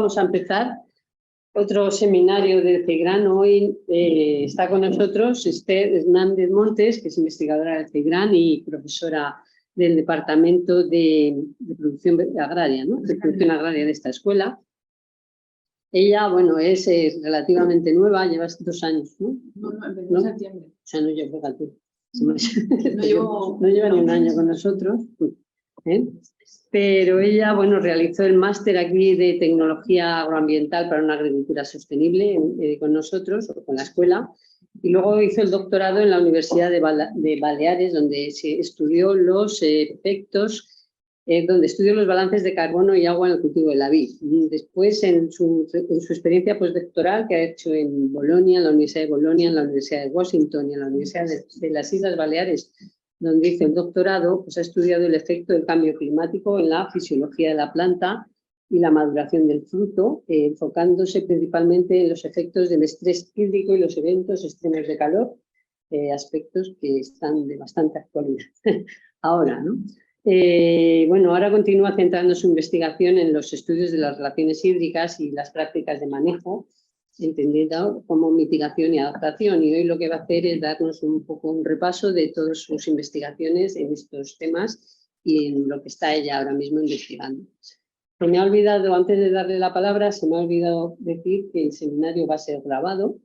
vamos a empezar otro seminario del CEIGRAN. Hoy está con nosotros Esther Hernández Montes, que es investigadora del CEIGRAN y profesora del Departamento de Producción Agraria, ¿no? De Producción Agraria de esta escuela. Ella, bueno, es relativamente nueva, lleva 2 años, ¿no? No, empezó en septiembre. O sea, no llevo, fíjate. No lleva ni un año con nosotros. Pero ella, bueno, realizó el máster aquí de Tecnología Agroambiental para una Agricultura Sostenible con nosotros, o con la escuela, y luego hizo el doctorado en la Universidad de Baleares, donde se estudió los efectos, donde estudió los balances de carbono y agua en el cultivo de la vid. Después, en su experiencia postdoctoral que ha hecho en Bolonia, en la Universidad de Bolonia, en la Universidad de Washington y en la Universidad de las Islas Baleares, donde hizo el doctorado, pues ha estudiado el efecto del cambio climático en la fisiología de la planta y la maduración del fruto, enfocándose principalmente en los efectos del estrés hídrico y los eventos extremos de calor, aspectos que están de bastante actualidad ahora, ¿no? Bueno, ahora continúa centrando su investigación en los estudios de las relaciones hídricas y las prácticas de manejo, entendido como mitigación y adaptación, y hoy lo que va a hacer es darnos un poco un repaso de todas sus investigaciones en estos temas y en lo que está ella ahora mismo investigando. Se me ha olvidado, antes de darle la palabra, se me ha olvidado decir que el seminario va a ser grabado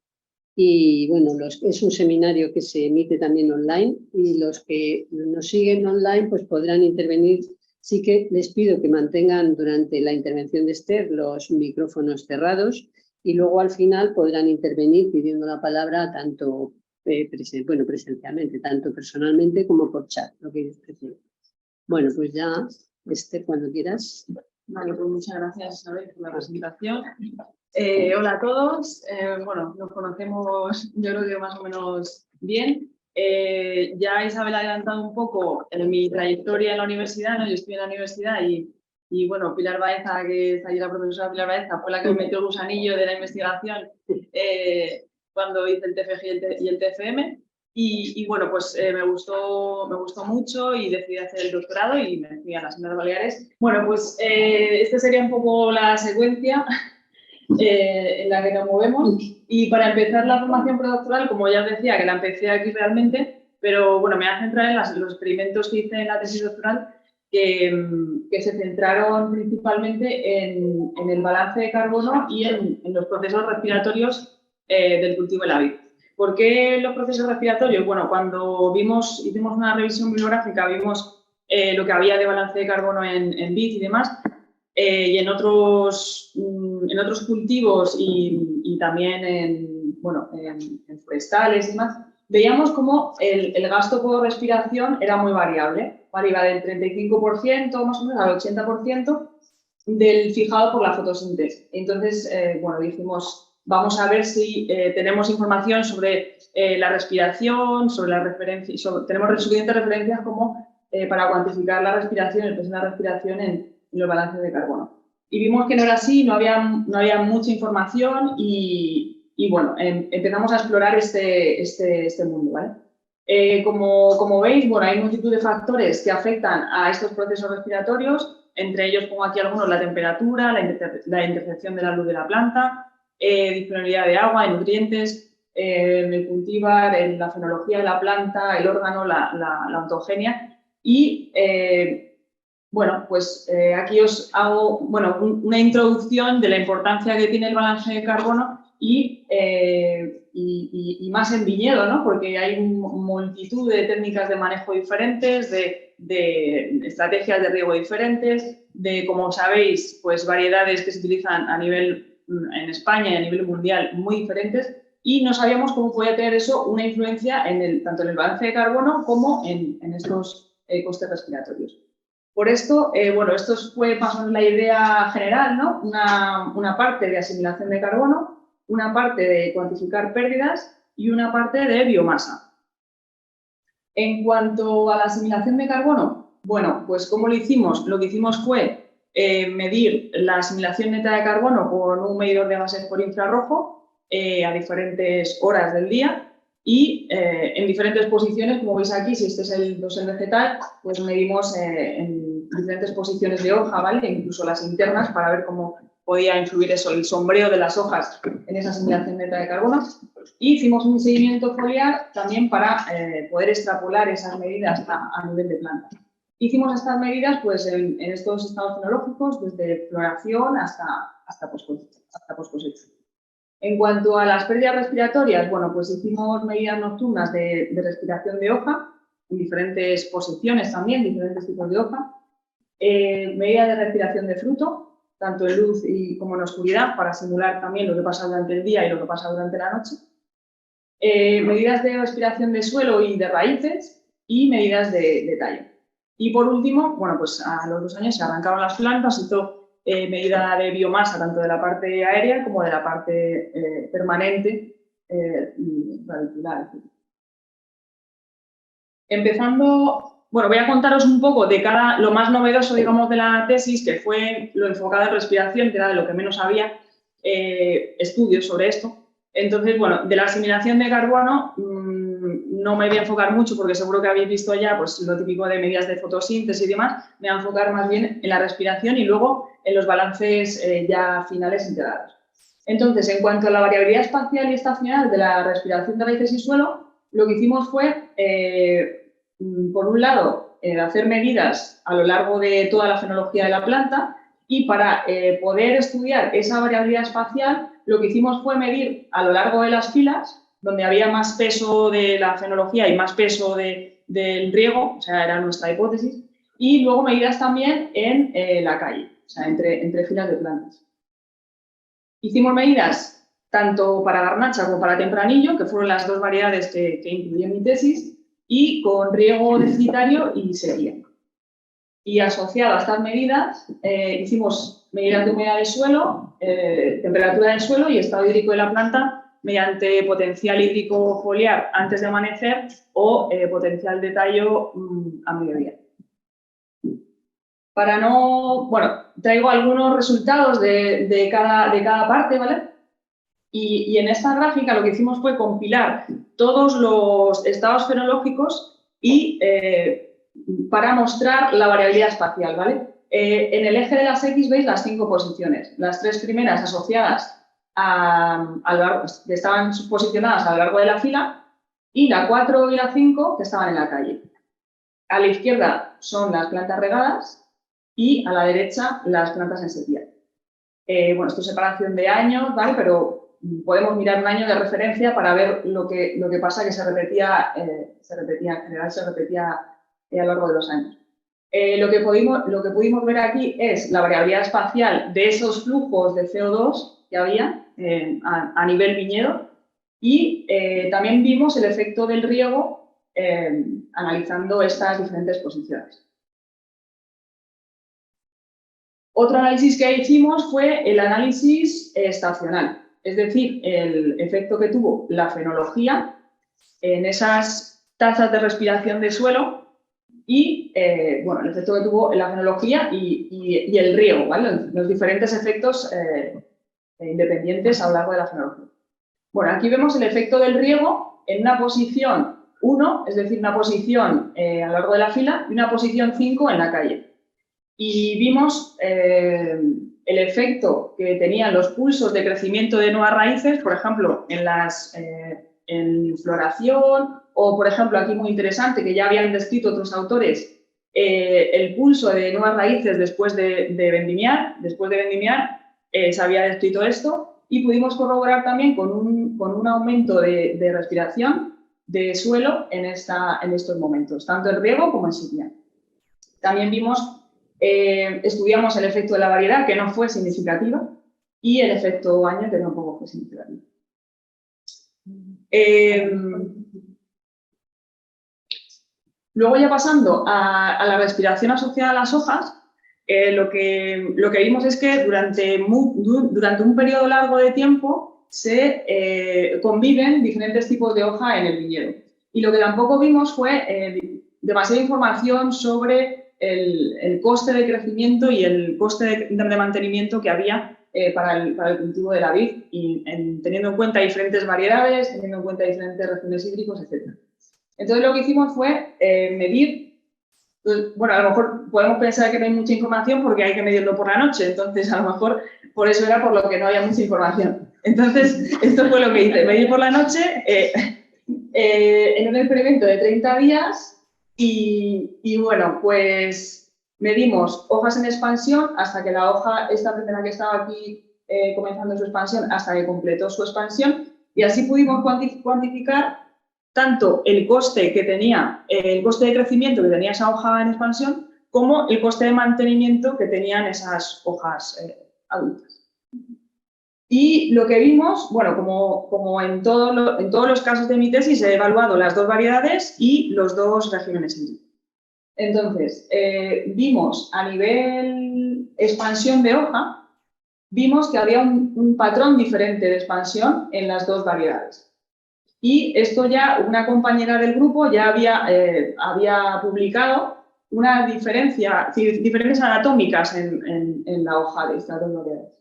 y bueno, es un seminario que se emite también online y los que nos siguen online pues podrán intervenir. Sí que les pido que mantengan durante la intervención de Esther los micrófonos cerrados y luego al final podrán intervenir pidiendo la palabra tanto presencialmente, tanto personalmente como por chat, lo que ellos prefieran. Bueno, pues ya, Esther, cuando quieras. Vale, pues muchas gracias, Isabel, por la presentación. Hola a todos. Bueno, nos conocemos yo creo que más o menos bien. Ya Isabel ha adelantado un poco en mi trayectoria en la universidad, ¿no? Yo estudié en la universidad y bueno, Pilar Baeza, que está allí la profesora Pilar Baeza, fue la que me metió el gusanillo de la investigación cuando hice el TFG y el TFM. Y bueno, pues me gustó mucho y decidí hacer el doctorado y me fui a las Islas Baleares. Bueno, pues esta sería un poco la secuencia en la que nos movemos. Y para empezar la formación predoctoral, como ya os decía, que la empecé aquí realmente, pero bueno, me voy a centrar en los experimentos que hice en la tesis doctoral que se centraron principalmente en el balance de carbono y en los procesos respiratorios del cultivo de la vid. ¿Por qué los procesos respiratorios? Bueno, cuando hicimos una revisión bibliográfica, vimos lo que había de balance de carbono en vid y demás, y en otros cultivos y también en forestales y demás, veíamos cómo el gasto por respiración era muy variable, ¿vale? Iba del 35% más o menos al 80% del fijado por la fotosíntesis. Entonces, bueno, dijimos, vamos a ver si tenemos información sobre la respiración, sobre las referencias, tenemos suficientes referencias como para cuantificar la respiración, el peso de la respiración en los balances de carbono. Y vimos que no era así, no había mucha información y bueno, empezamos a explorar este mundo, ¿vale? Como veis, bueno, hay multitud de factores que afectan a estos procesos respiratorios, entre ellos pongo aquí algunos: la temperatura, la intercepción de la luz de la planta, disponibilidad de agua, de nutrientes, el cultivar, la fenología de la planta, el órgano, la ontogenia. Y bueno, pues aquí os hago una introducción de la importancia que tiene el balance de carbono y más en viñedo, ¿no? Porque hay multitud de técnicas de manejo diferentes, de estrategias de riego diferentes, de, como sabéis, pues variedades que se utilizan a nivel en España y a nivel mundial muy diferentes, y no sabíamos cómo podía tener eso una influencia tanto en el balance de carbono como en estos costes respiratorios. Por esto, bueno, esto fue más o menos la idea general, ¿no? Una parte de asimilación de carbono, una parte de cuantificar pérdidas y una parte de biomasa. En cuanto a la asimilación de carbono, bueno, pues ¿cómo lo hicimos? Lo que hicimos fue medir la asimilación neta de carbono con un medidor de gases por infrarrojo a diferentes horas del día y en diferentes posiciones, como veis aquí. Si este es el dosel vegetal, pues medimos en diferentes posiciones de hoja, ¿vale? Incluso las internas, para ver cómo podía influir eso, el sombreo de las hojas en esa asimilación neta de carbono. Y hicimos un seguimiento foliar también para poder extrapolar esas medidas a nivel de planta. Hicimos estas medidas pues, en estos estados fenológicos, desde floración hasta post-cosecha. En cuanto a las pérdidas respiratorias, bueno, pues hicimos medidas nocturnas de respiración de hoja, en diferentes posiciones también, diferentes tipos de hoja. Medidas de respiración de fruto, tanto en luz como en oscuridad, para simular también lo que pasa durante el día y lo que pasa durante la noche. Medidas de respiración de suelo y de raíces y medidas de tallo. Y por último, bueno, pues a los 2 años se arrancaron las plantas, hizo medida de biomasa tanto de la parte aérea como de la parte permanente radicular. Empezando, bueno, voy a contaros un poco de lo más novedoso, digamos, de la tesis, que fue lo enfocado en respiración, que era de lo que menos había estudios sobre esto. Entonces, bueno, de la asimilación de carbono no me voy a enfocar mucho porque seguro que habéis visto ya pues, lo típico de medidas de fotosíntesis y demás. Me voy a enfocar más bien en la respiración y luego en los balances ya finales integrados. Entonces, en cuanto a la variabilidad espacial y estacional de la respiración de raíces y suelo, lo que hicimos fue, por un lado, hacer medidas a lo largo de toda la fenología de la planta y para poder estudiar esa variabilidad espacial, lo que hicimos fue medir a lo largo de las filas, donde había más peso de la fenología y más peso del riego, o sea, era nuestra hipótesis, y luego medidas también en la calle, o sea, entre filas de plantas. Hicimos medidas tanto para garnacha como para tempranillo, que fueron las 2 variedades que incluí en mi tesis, y con riego deficitario y sequía. Y asociado a estas medidas, hicimos medidas de humedad del suelo, temperatura del suelo y estado hídrico de la planta mediante potencial hídrico foliar antes de amanecer o potencial de tallo a mediodía. Para no, bueno, traigo algunos resultados de cada parte, ¿vale? Y en esta gráfica lo que hicimos fue compilar todos los estados fenológicos y para mostrar la variabilidad espacial, ¿vale? En el eje de las X veis las 5 posiciones. Las 3 primeras asociadas que estaban posicionadas a lo largo de la fila y la 4 y la 5 que estaban en la calle. A la izquierda son las plantas regadas y a la derecha las plantas en sequía. Bueno, esto es separación de años, ¿vale? Pero podemos mirar un año de referencia para ver lo que pasa que se repetía en general, se repetía a lo largo de los años. Lo que pudimos ver aquí es la variabilidad espacial de esos flujos de CO2 que había a nivel viñedo y también vimos el efecto del riego analizando estas diferentes posiciones. Otro análisis que hicimos fue el análisis estacional, es decir, el efecto que tuvo la fenología en esas tasas de respiración de suelo y bueno, el efecto que tuvo la fenología y el riego, ¿vale? Los diferentes efectos independientes a lo largo de la fenología. Bueno, aquí vemos el efecto del riego en una posición 1, es decir, una posición a lo largo de la fila y una posición 5 en la calle. Y vimos el efecto que tenían los pulsos de crecimiento de nuevas raíces, por ejemplo, en floración o, por ejemplo, aquí muy interesante, que ya habían descrito otros autores, el pulso de nuevas raíces después de vendimiar. Después de vendimiar se había descrito esto y pudimos corroborar también con un aumento de respiración de suelo en estos momentos, tanto en riego como en sequía. También vimos estudiamos el efecto de la variedad, que no fue significativo, y el efecto año, que tampoco fue significativo. Luego ya pasando a la respiración asociada a las hojas, lo que vimos es que durante un periodo largo de tiempo se conviven diferentes tipos de hoja en el viñedo. Y lo que tampoco vimos fue demasiada información sobre el coste de crecimiento y el coste de mantenimiento que había para el cultivo de la vid, y teniendo en cuenta diferentes variedades, teniendo en cuenta diferentes regímenes hídricos, etc. Entonces lo que hicimos fue medir, pues, bueno, a lo mejor podemos pensar que no hay mucha información porque hay que medirlo por la noche, entonces a lo mejor por eso era por lo que no había mucha información. Entonces, esto fue lo que hice. Me di por la noche en un experimento de 30 días y bueno, pues medimos hojas en expansión hasta que la hoja, esta primera que estaba aquí comenzando su expansión, hasta que completó su expansión, y así pudimos cuantificar tanto el coste que tenía, el coste de crecimiento que tenía esa hoja en expansión, como el coste de mantenimiento que tenían esas hojas adultas. Y lo que vimos, bueno, como en todos los casos de mi tesis, he evaluado las dos variedades y los dos regímenes hídricos. Entonces, vimos a nivel expansión de hoja, vimos que había un patrón diferente de expansión en las dos variedades. Y esto ya una compañera del grupo ya había publicado una diferencias anatómicas en la hoja de estas dos variedades.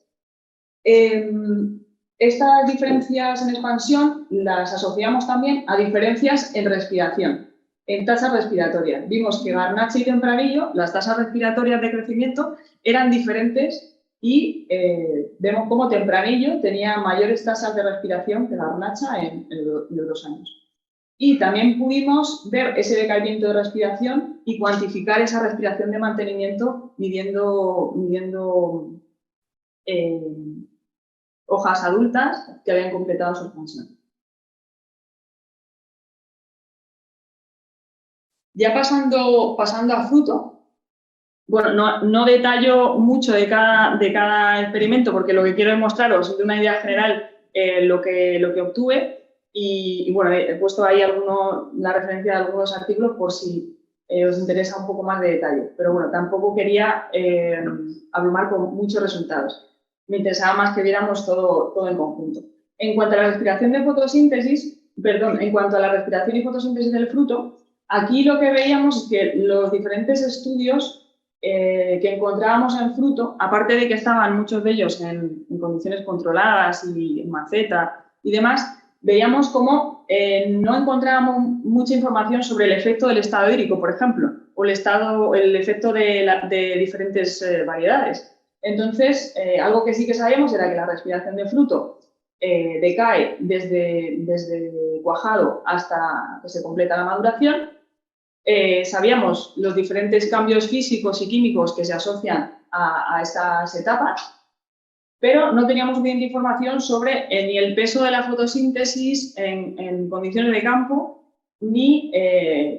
Estas diferencias en expansión las asociamos también a diferencias en respiración, en tasas respiratorias. Vimos que garnacha y tempranillo, las tasas respiratorias de crecimiento eran diferentes y vemos cómo tempranillo tenía mayores tasas de respiración que garnacha en los 2 años. Y también pudimos ver ese decaimiento de respiración y cuantificar esa respiración de mantenimiento midiendo hojas adultas que habían completado su expansión. Ya pasando a fruto, bueno, no detallo mucho de cada experimento porque lo que quiero es mostraros de una idea general lo que obtuve y bueno, he puesto ahí la referencia de algunos artículos por si os interesa un poco más de detalle. Pero bueno, tampoco quería abrumar con muchos resultados. Me interesaba más que viéramos todo en conjunto. En cuanto a la respiración de fotosíntesis, en cuanto a la respiración y fotosíntesis del fruto, aquí lo que veíamos es que los diferentes estudios que encontrábamos en fruto, aparte de que estaban muchos de ellos en condiciones controladas y en maceta y demás, veíamos como no encontrábamos mucha información sobre el efecto del estado hídrico, por ejemplo, o el efecto de diferentes variedades. Entonces, algo que sí que sabíamos era que la respiración de fruto decae desde cuajado hasta que se completa la maduración. Sabíamos los diferentes cambios físicos y químicos que se asocian a estas etapas, pero no teníamos suficiente información sobre ni el peso de la fotosíntesis en condiciones de campo, ni,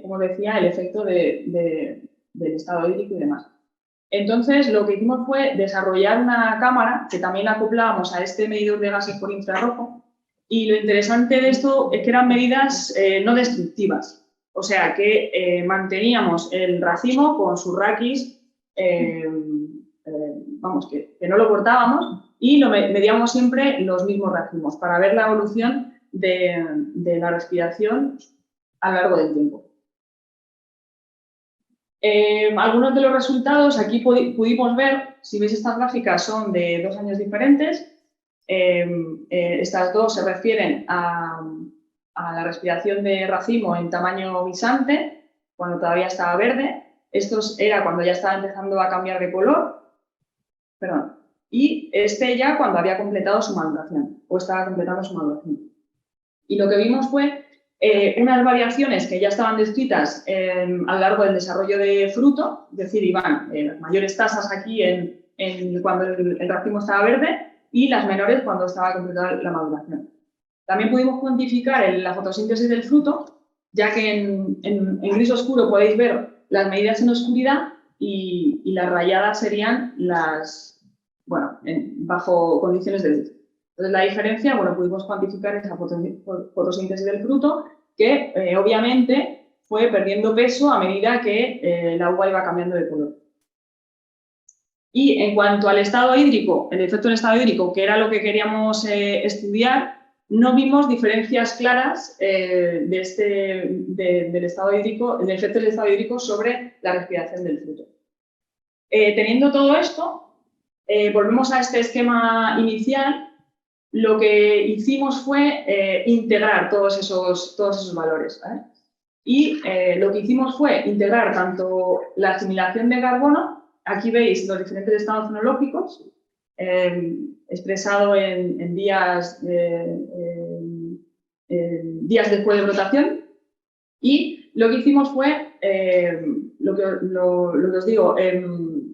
como decía, el efecto del estado hídrico y demás. Entonces, lo que hicimos fue desarrollar una cámara que también acoplábamos a este medidor de gases por infrarrojo, y lo interesante de esto es que eran medidas no destructivas. O sea, que manteníamos el racimo con sus raquis, vamos, que no lo cortábamos, y medíamos siempre los mismos racimos para ver la evolución de la respiración a lo largo del tiempo. Algunos de los resultados, aquí pudimos ver, si veis estas gráficas son de 2 años diferentes, estas dos se refieren a la respiración de racimo en tamaño guisante, cuando todavía estaba verde. Esto era cuando ya estaba empezando a cambiar de color. Perdón. Y este ya cuando había completado su maduración, o estaba completando su maduración. Y lo que vimos fue unas variaciones que ya estaban descritas a lo largo del desarrollo de fruto, es decir, iban las mayores tasas aquí cuando el racimo estaba verde y las menores cuando estaba completada la maduración. También pudimos cuantificar la fotosíntesis del fruto, ya que en gris oscuro podéis ver las medidas en oscuridad y las rayadas serían bajo condiciones de luz. Entonces, la diferencia, bueno, pudimos cuantificar esa fotosíntesis del fruto, que obviamente fue perdiendo peso a medida que la uva iba cambiando de color. Y en cuanto al estado hídrico, el efecto del estado hídrico, que era lo que queríamos estudiar, no vimos diferencias claras del estado hídrico, del efecto del estado hídrico sobre la respiración del fruto. Teniendo todo esto, volvemos a este esquema inicial. Lo que hicimos fue integrar todos esos valores, ¿vale? Y lo que hicimos fue integrar tanto la asimilación de carbono, aquí veis los diferentes estados fenológicos, expresado en días después de brotación. Y lo que hicimos fue, lo que os digo,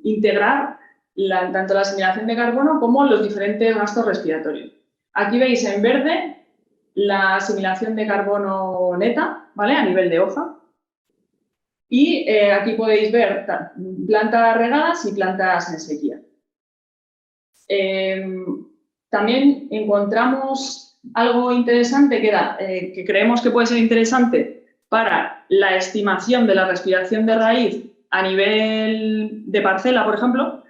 integrar tanto la asimilación de carbono como los diferentes gastos respiratorios. Aquí veis en verde la asimilación de carbono neta, ¿vale? A nivel de hoja. Y aquí podéis ver plantas regadas y plantas en sequía. También encontramos algo interesante que creemos que puede ser interesante para la estimación de la respiración de raíz a nivel de parcela, por ejemplo,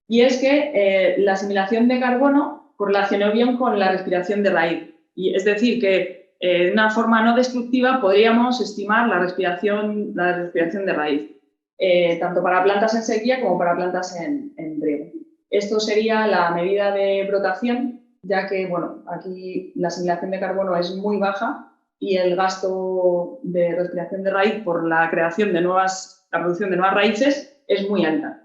y es que la asimilación de carbono correlacionó bien con la respiración de raíz. Y es decir, que de una forma no destructiva podríamos estimar la respiración de raíz, tanto para plantas en sequía como para plantas en riego. Esto sería la medida de brotación, ya que bueno, aquí la asimilación de carbono es muy baja y el gasto de respiración de raíz por la producción de nuevas raíces es muy alta.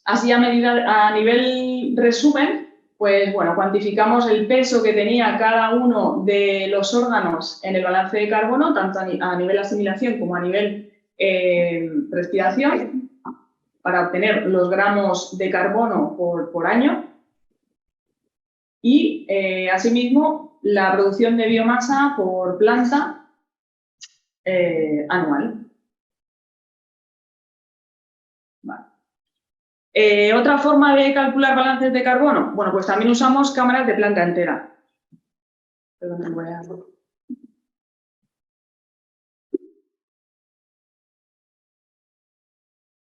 Así a nivel resumen, pues bueno, cuantificamos el peso que tenía cada uno de los órganos en el balance de carbono, tanto a nivel asimilación como a nivel respiración, para obtener los gramos de carbono por año. Y asimismo la producción de biomasa por planta anual. Vale. Otra forma de calcular balances de carbono, bueno, pues también usamos cámaras de planta entera. Perdón, voy a...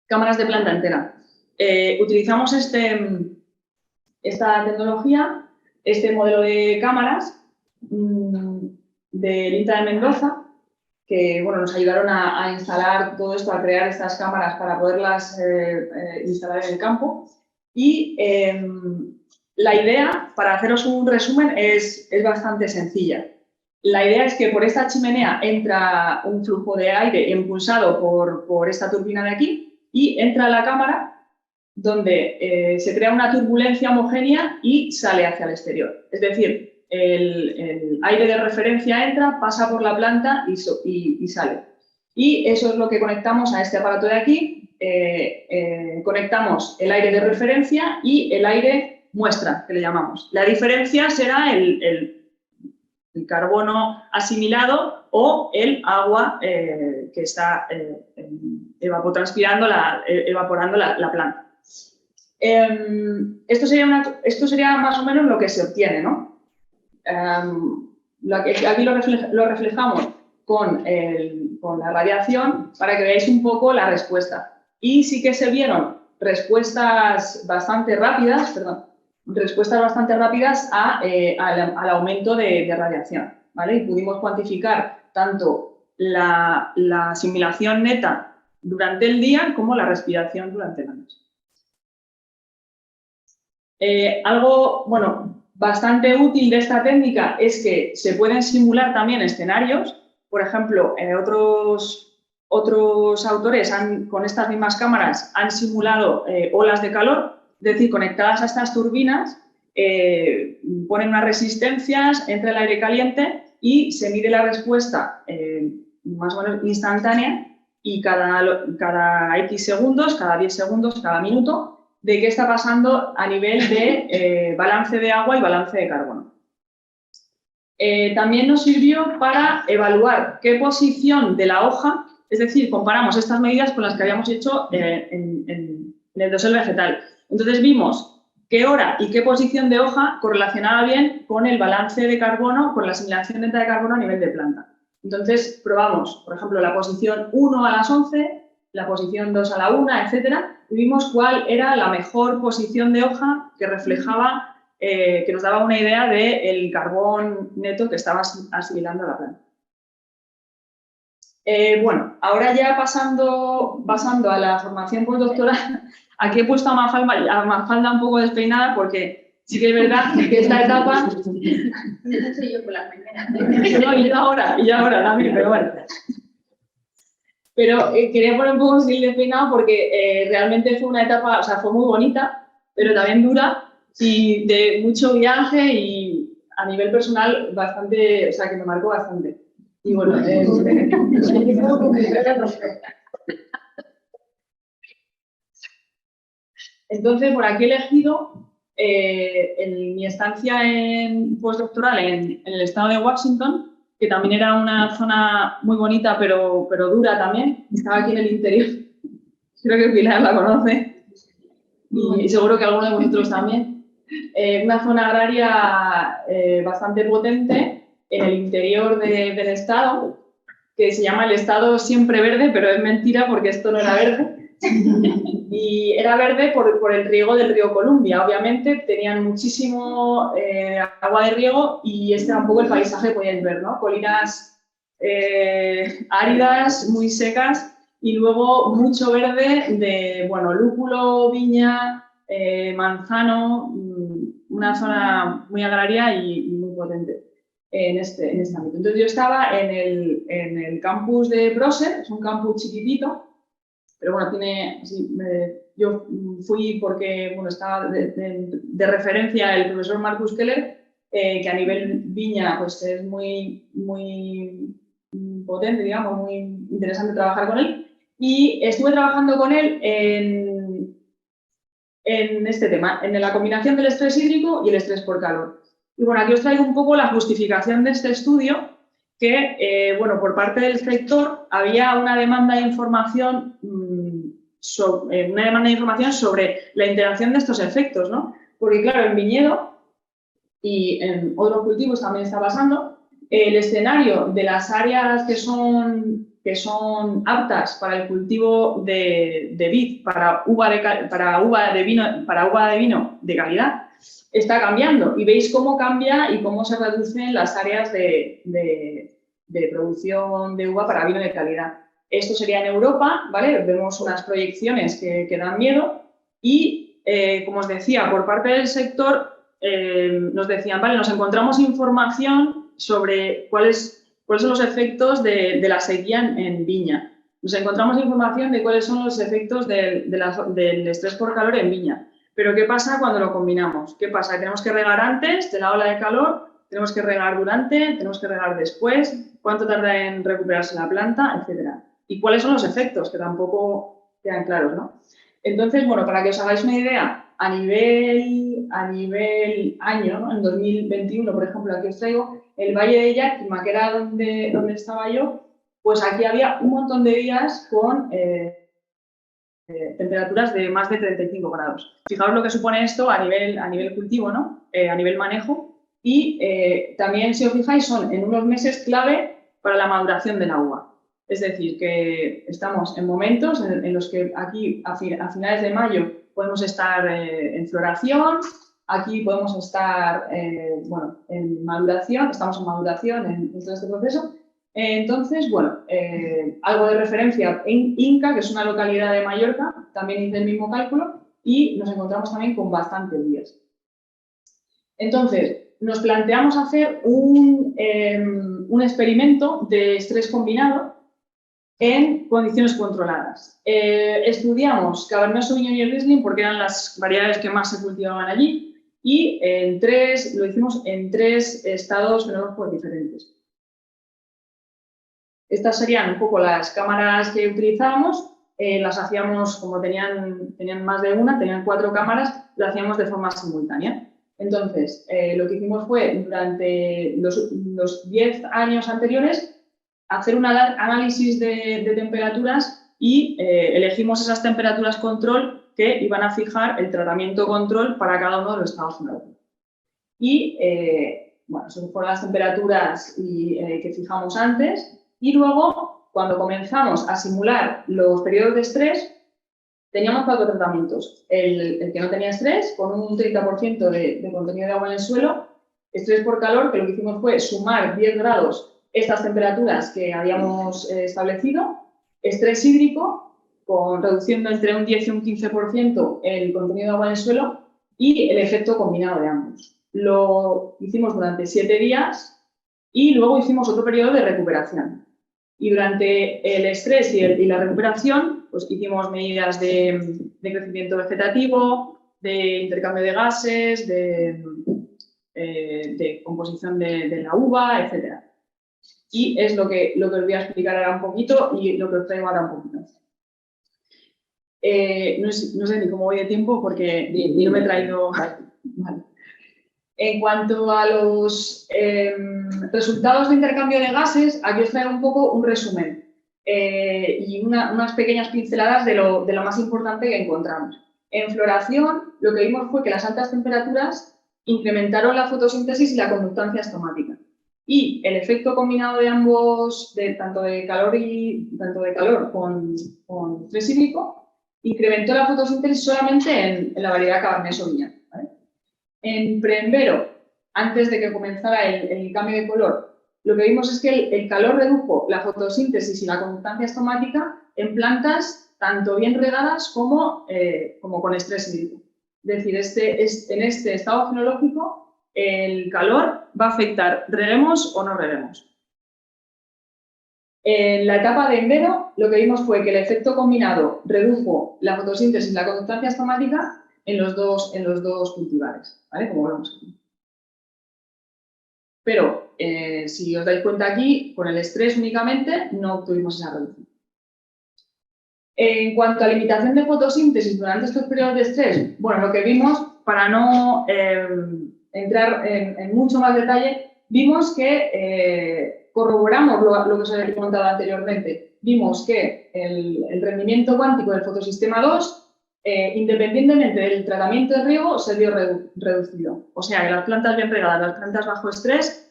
Cámaras de planta entera. Utilizamos esta tecnología, este modelo de cámaras del INTA de Mendoza, que bueno, nos ayudaron a instalar todo esto, a crear estas cámaras para poderlas instalar en el campo. Y la idea, para haceros un resumen, es bastante sencilla. La idea es que por esta chimenea entra un flujo de aire impulsado por esta turbina de aquí y entra a la cámara donde se crea una turbulencia homogénea y sale hacia el exterior. Es decir, el aire de referencia entra, pasa por la planta y sale. Y eso es lo que conectamos a este aparato de aquí. Conectamos el aire de referencia y el aire muestra, que le llamamos. La diferencia será el carbono asimilado o el agua que está evaporando la planta. Esto sería más o menos lo que se obtiene, ¿no? Aquí lo reflejamos con la radiación para que veáis un poco la respuesta. Y sí que se vieron respuestas bastante rápidas al aumento de radiación, ¿vale? Y pudimos cuantificar tanto la asimilación neta durante el día como la respiración durante la noche. Algo, bueno, bastante útil de esta técnica es que se pueden simular también escenarios. Por ejemplo, otros autores con estas mismas cámaras han simulado olas de calor, es decir, conectadas a estas turbinas, ponen unas resistencias, entra el aire caliente y se mide la respuesta más o menos instantánea y cada X segundos, cada 10 segundos, cada minuto, de qué está pasando a nivel de balance de agua y balance de carbono. También nos sirvió para evaluar qué posición de la hoja, es decir, comparamos estas medidas con las que habíamos hecho en el dosel vegetal. Entonces vimos qué hora y qué posición de hoja correlacionaba bien con el balance de carbono, con la asimilación neta de carbono a nivel de planta. Entonces probamos, por ejemplo, la posición 1 a las 11, la posición 2 a la 1, etcétera, y vimos cuál era la mejor posición de hoja que reflejaba, que nos daba una idea del carbón neto que estaba asimilando la planta. Bueno, ahora ya pasando a la formación postdoctoral, aquí he puesto a Mafalda un poco despeinada porque sí que es verdad que esta etapa... No soy yo por la primera. No, y yo ahora también, pero bueno. Pero quería poner un poco el de peinado porque realmente fue una etapa, o sea, fue muy bonita, pero también dura y de mucho viaje y a nivel personal bastante, o sea, que me marcó bastante. Y bueno, entonces, por aquí he elegido en mi estancia en postdoctoral en el estado de Washington, que también era una zona muy bonita, pero dura también. Estaba aquí en el interior. Creo que Pilar la conoce y seguro que alguno de vosotros también. Una zona agraria bastante potente en el interior del estado, que se llama el estado siempre verde, pero es mentira porque esto no era verde. Y era verde por el riego del río Columbia. Obviamente tenían muchísimo agua de riego y este era un poco el paisaje que podíais ver, ¿no? Colinas áridas, muy secas y luego mucho verde de, bueno, lúpulo, viña, manzano, una zona muy agraria y muy potente en este ámbito. Entonces yo estaba en el campus de Proser, es un campus chiquitito, pero bueno, tiene, sí, yo fui porque bueno, estaba de referencia el profesor Marcus Keller, que a nivel viña pues es muy, muy potente, digamos, muy interesante trabajar con él. Y estuve trabajando con él en este tema, en la combinación del estrés hídrico y el estrés por calor. Y bueno, aquí os traigo un poco la justificación de este estudio, que, bueno, por parte del sector había una demanda de información, sobre la interacción de estos efectos, ¿no? Porque claro, en viñedo y en otros cultivos también está pasando, el escenario de las áreas que son aptas para el cultivo de vid, para uva de vino de calidad, está cambiando y veis cómo cambia y cómo se reducen las áreas de producción de uva para vino de calidad. Esto sería en Europa, ¿vale? Vemos unas proyecciones que dan miedo y, como os decía, por parte del sector nos decían, vale, nos encontramos información sobre cuáles son los efectos de la sequía en viña. Nos encontramos información de cuáles son los efectos del estrés por calor en viña. Pero ¿qué pasa cuando lo combinamos? ¿Qué pasa? ¿Tenemos que regar antes de la ola de calor? ¿Tenemos que regar durante? ¿Tenemos que regar después? ¿Cuánto tarda en recuperarse la planta? Etcétera. ¿Y cuáles son los efectos? Que tampoco quedan claros, ¿no? Entonces, bueno, para que os hagáis una idea, a nivel año, ¿no? En 2021, por ejemplo, aquí os traigo el Valle de Yakima, que era donde estaba yo, pues aquí había un montón de días con temperaturas de más de 35 grados. Fijaos lo que supone esto a nivel cultivo, ¿no? A nivel manejo. Y también, si os fijáis, son en unos meses clave para la maduración del uva. Es decir, que estamos en momentos en los que aquí, a finales de mayo, podemos estar en floración, aquí podemos estar bueno, en maduración, estamos en maduración en todo este proceso. Entonces, bueno, algo de referencia en Inca, que es una localidad de Mallorca, también hice el mismo cálculo y nos encontramos también con bastantes días. Entonces, nos planteamos hacer un experimento de estrés combinado en condiciones controladas. Estudiamos Cabernet Sauvignon y el Riesling porque eran las variedades que más se cultivaban allí y lo hicimos en 3 estados fenológicos diferentes. Estas serían un poco las cámaras que utilizábamos, las hacíamos, como tenían más de una, tenían 4 cámaras, lo hacíamos de forma simultánea. Entonces, lo que hicimos fue, durante los 10 años anteriores, hacer un análisis de temperaturas y elegimos esas temperaturas control que iban a fijar el tratamiento control para cada uno de los estados fenológicos. Y, bueno, esas fueron las temperaturas que fijamos antes. Y luego, cuando comenzamos a simular los periodos de estrés, teníamos 4 tratamientos. El que no tenía estrés, con un 30% de contenido de agua en el suelo. Estrés por calor, que lo que hicimos fue sumar 10 grados estas temperaturas que habíamos establecido. Estrés hídrico, reduciendo entre un 10 y un 15% el contenido de agua en el suelo. Y el efecto combinado de ambos. Lo hicimos durante 7 días y luego hicimos otro periodo de recuperación. Y durante el estrés y la recuperación, pues hicimos medidas de crecimiento vegetativo, de intercambio de gases, de composición de la uva, etc. Y es lo que os voy a explicar ahora un poquito y lo que os traigo ahora un poquito. No sé ni cómo voy de tiempo porque no me he traído... Vale. En cuanto a los resultados de intercambio de gases, aquí os traigo un poco un resumen y unas pequeñas pinceladas de lo más importante que encontramos. En floración, lo que vimos fue que las altas temperaturas incrementaron la fotosíntesis y la conductancia estomática. Y el efecto combinado de ambos, tanto de calor con estrés hídrico, incrementó la fotosíntesis solamente en la variedad Cabernet Sauvignon. ¿Vale? En pre-envero, antes de que comenzara el cambio de color, lo que vimos es que el calor redujo la fotosíntesis y la conductancia estomática en plantas tanto bien regadas como con estrés hídrico. Es decir, en este estado fenológico, el calor va a afectar, reguemos o no reguemos. En la etapa de envero, lo que vimos fue que el efecto combinado redujo la fotosíntesis y la conductancia estomática en los dos cultivares, ¿vale? Como vemos aquí. Pero, si os dais cuenta aquí, con el estrés únicamente no obtuvimos esa reducción. En cuanto a limitación de fotosíntesis durante estos periodos de estrés, bueno, lo que vimos, para no entrar en mucho más detalle, vimos que corroboramos lo que os había comentado anteriormente. Vimos que el rendimiento cuántico del fotosistema 2, independientemente del tratamiento de riego, se vio reducido. O sea, que las plantas bien regadas, las plantas bajo estrés,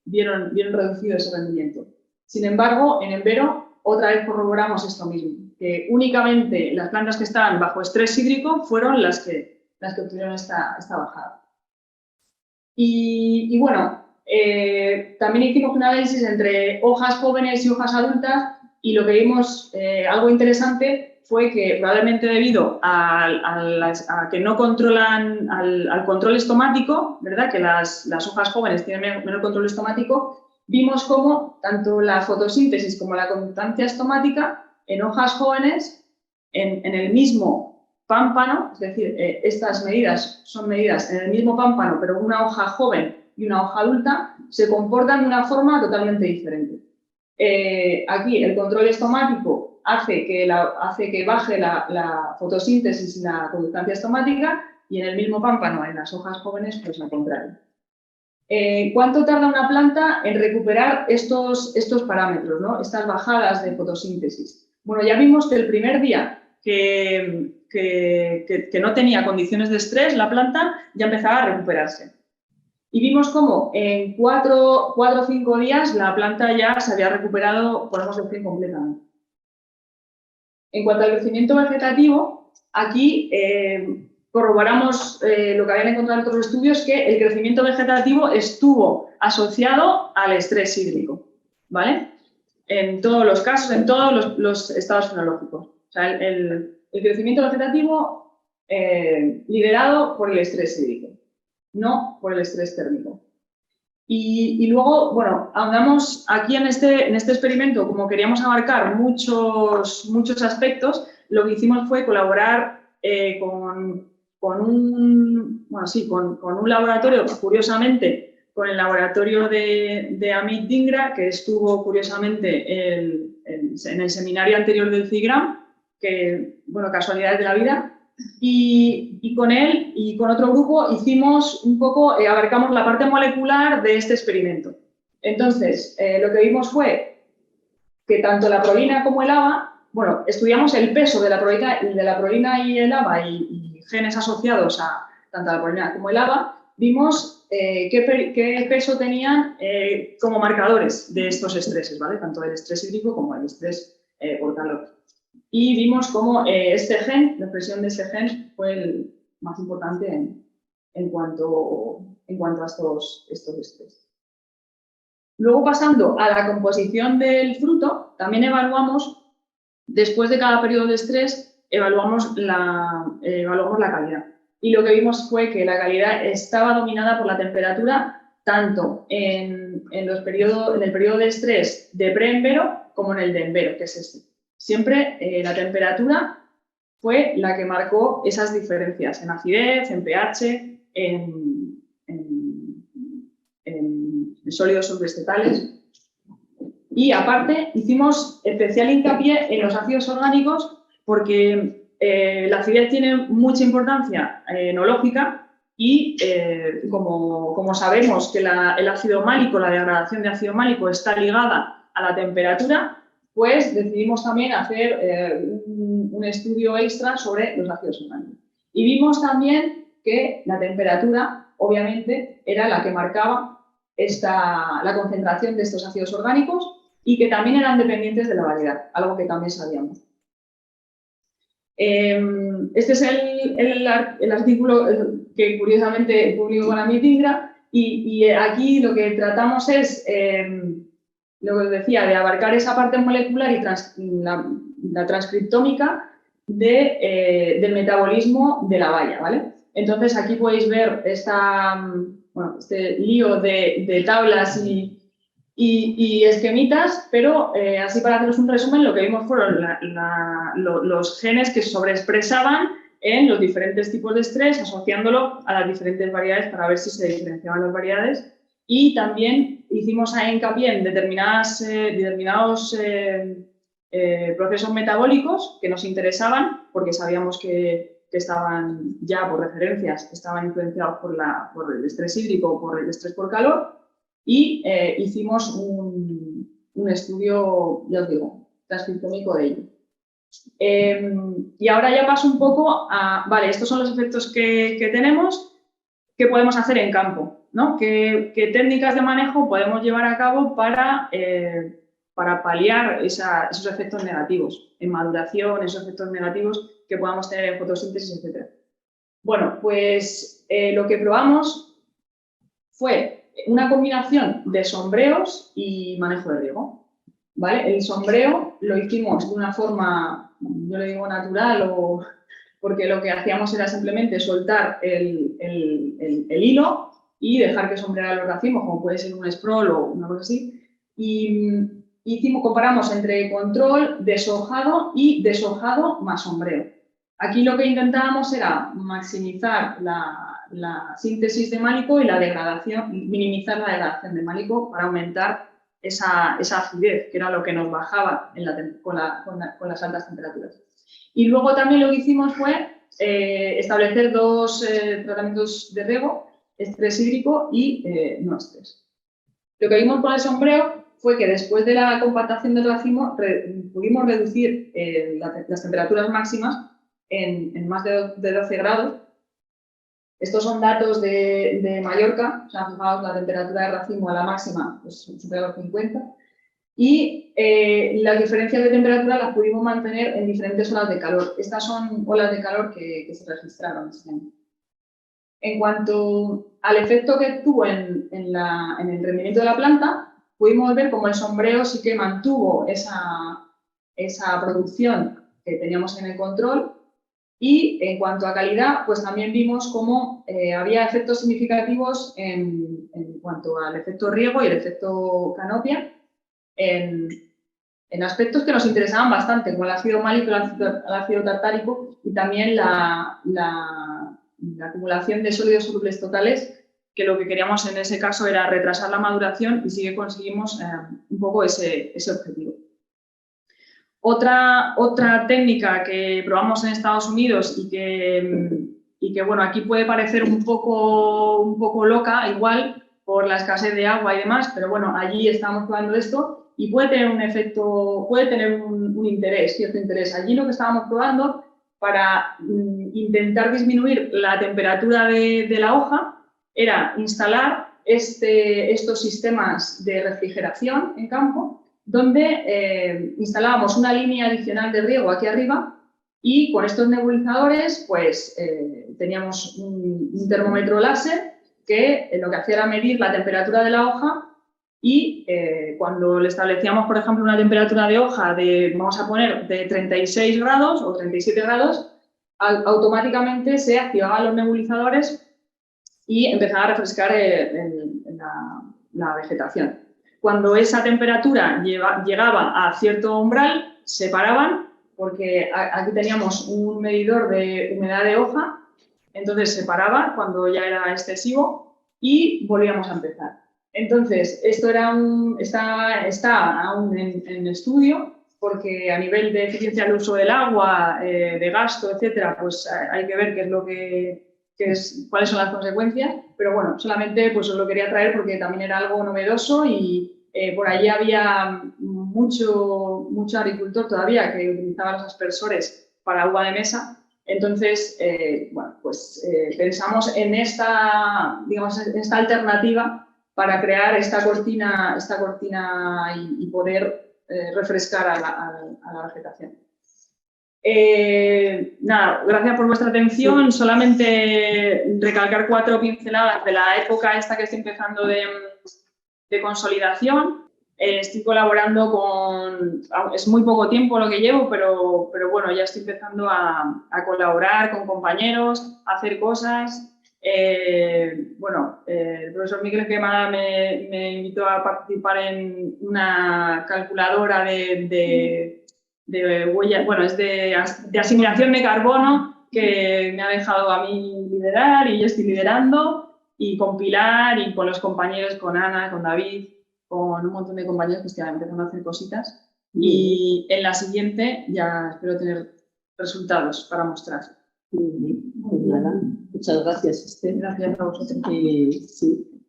vieron reducido ese rendimiento. Sin embargo, en envero, otra vez corroboramos esto mismo, que únicamente las plantas que estaban bajo estrés hídrico fueron las que obtuvieron esta bajada. Y bueno, también hicimos un análisis entre hojas jóvenes y hojas adultas y lo que vimos, algo interesante, fue que probablemente debido a que no controlan al control estomático, ¿verdad? Que las hojas jóvenes tienen menor control estomático, vimos cómo tanto la fotosíntesis como la conductancia estomática en hojas jóvenes, en el mismo pámpano, es decir, estas medidas son medidas en el mismo pámpano, pero una hoja joven y una hoja adulta, se comportan de una forma totalmente diferente. Aquí el control estomático hace que baje la fotosíntesis y la conductancia estomática y en el mismo pámpano, en las hojas jóvenes, pues lo contrario. ¿Cuánto tarda una planta en recuperar estos parámetros, ¿no? Estas bajadas de fotosíntesis? Bueno, ya vimos que el primer día que no tenía condiciones de estrés, la planta ya empezaba a recuperarse. Y vimos cómo en 4 o 5 días la planta ya se había recuperado, podemos decir, completamente. En cuanto al crecimiento vegetativo, aquí corroboramos lo que habían encontrado en otros estudios, que el crecimiento vegetativo estuvo asociado al estrés hídrico, ¿vale? En todos los casos, en todos los estados fenológicos. O sea, el crecimiento vegetativo liderado por el estrés hídrico, no por el estrés térmico. Y luego, bueno, ahondamos aquí en este experimento, como queríamos abarcar muchos aspectos, lo que hicimos fue colaborar con un laboratorio, curiosamente, con el laboratorio de Amit Dhingra, que estuvo curiosamente en el seminario anterior del CIGRAM, que, bueno, casualidades de la vida. Y con él y con otro grupo hicimos un poco, abarcamos la parte molecular de este experimento. Entonces, lo que vimos fue que tanto la prolina como el ABA, bueno, estudiamos el peso de la prolina y el ABA y genes asociados a tanto la prolina como el ABA, vimos qué peso tenían como marcadores de estos estreses, ¿vale? Tanto del estrés hídrico como el estrés por calor. Y vimos cómo este gen, la expresión de este gen, fue el más importante en cuanto a estos estrés. Luego, pasando a la composición del fruto, también evaluamos, después de cada periodo de estrés, evaluamos la calidad. Y lo que vimos fue que la calidad estaba dominada por la temperatura tanto en el periodo de estrés de pre-envero como en el de envero, que es este. Siempre la temperatura fue la que marcó esas diferencias en acidez, en pH, en sólidos subvegetales. Y aparte hicimos especial hincapié en los ácidos orgánicos porque la acidez tiene mucha importancia enológica y como sabemos que el ácido málico, la degradación de ácido málico está ligada a la temperatura, pues decidimos también hacer un estudio extra sobre los ácidos orgánicos. Y vimos también que la temperatura, obviamente, era la que marcaba la concentración de estos ácidos orgánicos y que también eran dependientes de la variedad, algo que también sabíamos. Este es el artículo que curiosamente publicó la MIT-INGRA y aquí lo que tratamos es, lo que os decía, de abarcar esa parte molecular y la transcriptómica del metabolismo de la valla, ¿vale? Entonces aquí podéis ver este lío de tablas y esquemitas, pero así para haceros un resumen, lo que vimos fueron los genes que sobreexpresaban en los diferentes tipos de estrés, asociándolo a las diferentes variedades para ver si se diferenciaban las variedades. Y también hicimos ahí hincapié en determinados procesos metabólicos que nos interesaban, porque sabíamos que estaban ya por referencias, estaban influenciados por el estrés hídrico, por el estrés por calor. Y hicimos un estudio, ya os digo, transcriptómico de ello. Y ahora ya paso un poco vale, estos son los efectos que tenemos, ¿qué podemos hacer en campo? ¿No? ¿Qué técnicas de manejo podemos llevar a cabo para paliar esos efectos negativos en maduración, esos efectos negativos que podamos tener en fotosíntesis, etcétera? Bueno, pues lo que probamos fue una combinación de sombreos y manejo de riego, ¿vale? El sombreo lo hicimos de una forma, yo le digo natural, porque lo que hacíamos era simplemente soltar el hilo y dejar que sombreara los racimos, como puede ser un scroll o una cosa así. Y comparamos entre control, deshojado y deshojado más sombreo. Aquí lo que intentábamos era maximizar la síntesis de málico y la degradación, minimizar la degradación de málico para aumentar esa acidez, que era lo que nos bajaba con las altas temperaturas. Y luego también lo que hicimos fue establecer dos tratamientos de riego, estrés hídrico y no estrés. Lo que vimos con el sombreo fue que después de la compactación del racimo pudimos reducir las temperaturas máximas en más de 12 grados. Estos son datos de Mallorca, o sea, fijaos la temperatura de racimo a la máxima, pues supera los 50. Y las diferencias de temperatura las pudimos mantener en diferentes olas de calor. Estas son olas de calor que se registraron este año. En cuanto al efecto que tuvo en el rendimiento de la planta, pudimos ver cómo el sombreo sí que mantuvo esa producción que teníamos en el control. Y en cuanto a calidad, pues también vimos cómo había efectos significativos en cuanto al efecto riego y el efecto canopia en aspectos que nos interesaban bastante, como el ácido málico, el ácido tartárico y también la acumulación de sólidos solubles totales, que lo que queríamos en ese caso era retrasar la maduración y sí que conseguimos un poco ese objetivo. Otra técnica que probamos en Estados Unidos y que bueno, aquí puede parecer un poco loca, igual, por la escasez de agua y demás, pero bueno, allí estamos probando esto y puede tener un efecto, puede tener un interés, cierto interés. Allí lo que estábamos probando para intentar disminuir la temperatura de la hoja era instalar estos sistemas de refrigeración en campo, donde instalábamos una línea adicional de riego aquí arriba y con estos nebulizadores pues teníamos un termómetro láser que lo que hacía era medir la temperatura de la hoja y cuando le establecíamos, por ejemplo, una temperatura de hoja vamos a poner, de 36 grados o 37 grados, automáticamente se activaban los nebulizadores y empezaba a refrescar el la vegetación. Cuando esa temperatura llegaba a cierto umbral, se paraban, porque aquí teníamos un medidor de humedad de hoja, entonces se paraba cuando ya era excesivo y volvíamos a empezar. Entonces, esto está aún en estudio, porque a nivel de eficiencia del uso del agua, de gasto, etcétera, pues hay que ver qué es lo cuáles son las consecuencias, pero bueno, solamente pues os lo quería traer porque también era algo novedoso y por allí había mucho agricultor todavía que utilizaba los aspersores para uva de mesa. Entonces, bueno, pues pensamos en digamos, en esta alternativa para crear esta cortina y poder refrescar a la vegetación. Nada, gracias por vuestra atención. Sí. Solamente recalcar 4 pinceladas de la época esta que estoy empezando de consolidación. Estoy colaborando es muy poco tiempo lo que llevo, pero bueno, ya estoy empezando a colaborar con compañeros, a hacer cosas. Bueno, el profesor Miguel Quemada me invitó a participar en una calculadora de huella, bueno, es de asimilación de carbono que me ha dejado a mí liderar y yo estoy liderando y compilar y con los compañeros, con Ana, con David, con un montón de compañeros que están empezando a hacer cositas y en la siguiente ya espero tener resultados para mostrar. Pues nada, muchas gracias, Esther. Gracias a vosotros. Sí.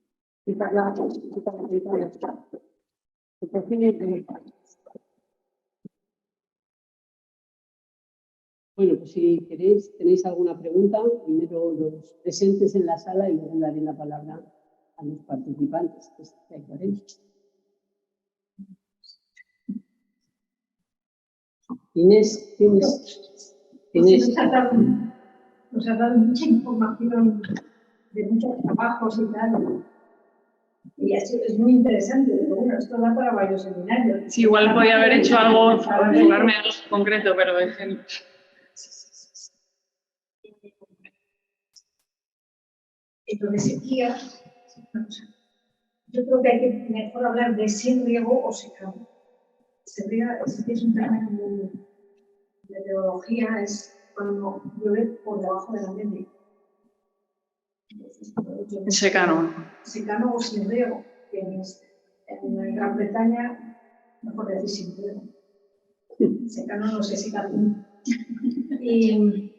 Bueno, pues si queréis, tenéis alguna pregunta, primero los presentes en la sala y luego daré la palabra a los participantes. Inés, ¿tienes? Nos ha dado mucha información de muchos trabajos y tal. Y eso es muy interesante, pero bueno, esto da para varios seminarios. Sí, igual podía haber hecho algo, enfocarme en algo concreto, pero es que... Entonces, sequía, yo creo que hay que mejor hablar de sin riego o secado. Se riega, es un término muy de meteorología, es cuando llueve por debajo de la media. Secano. Secano o sin riego, que en Gran Bretaña, mejor decir sin riego. Secano no sé si también. Y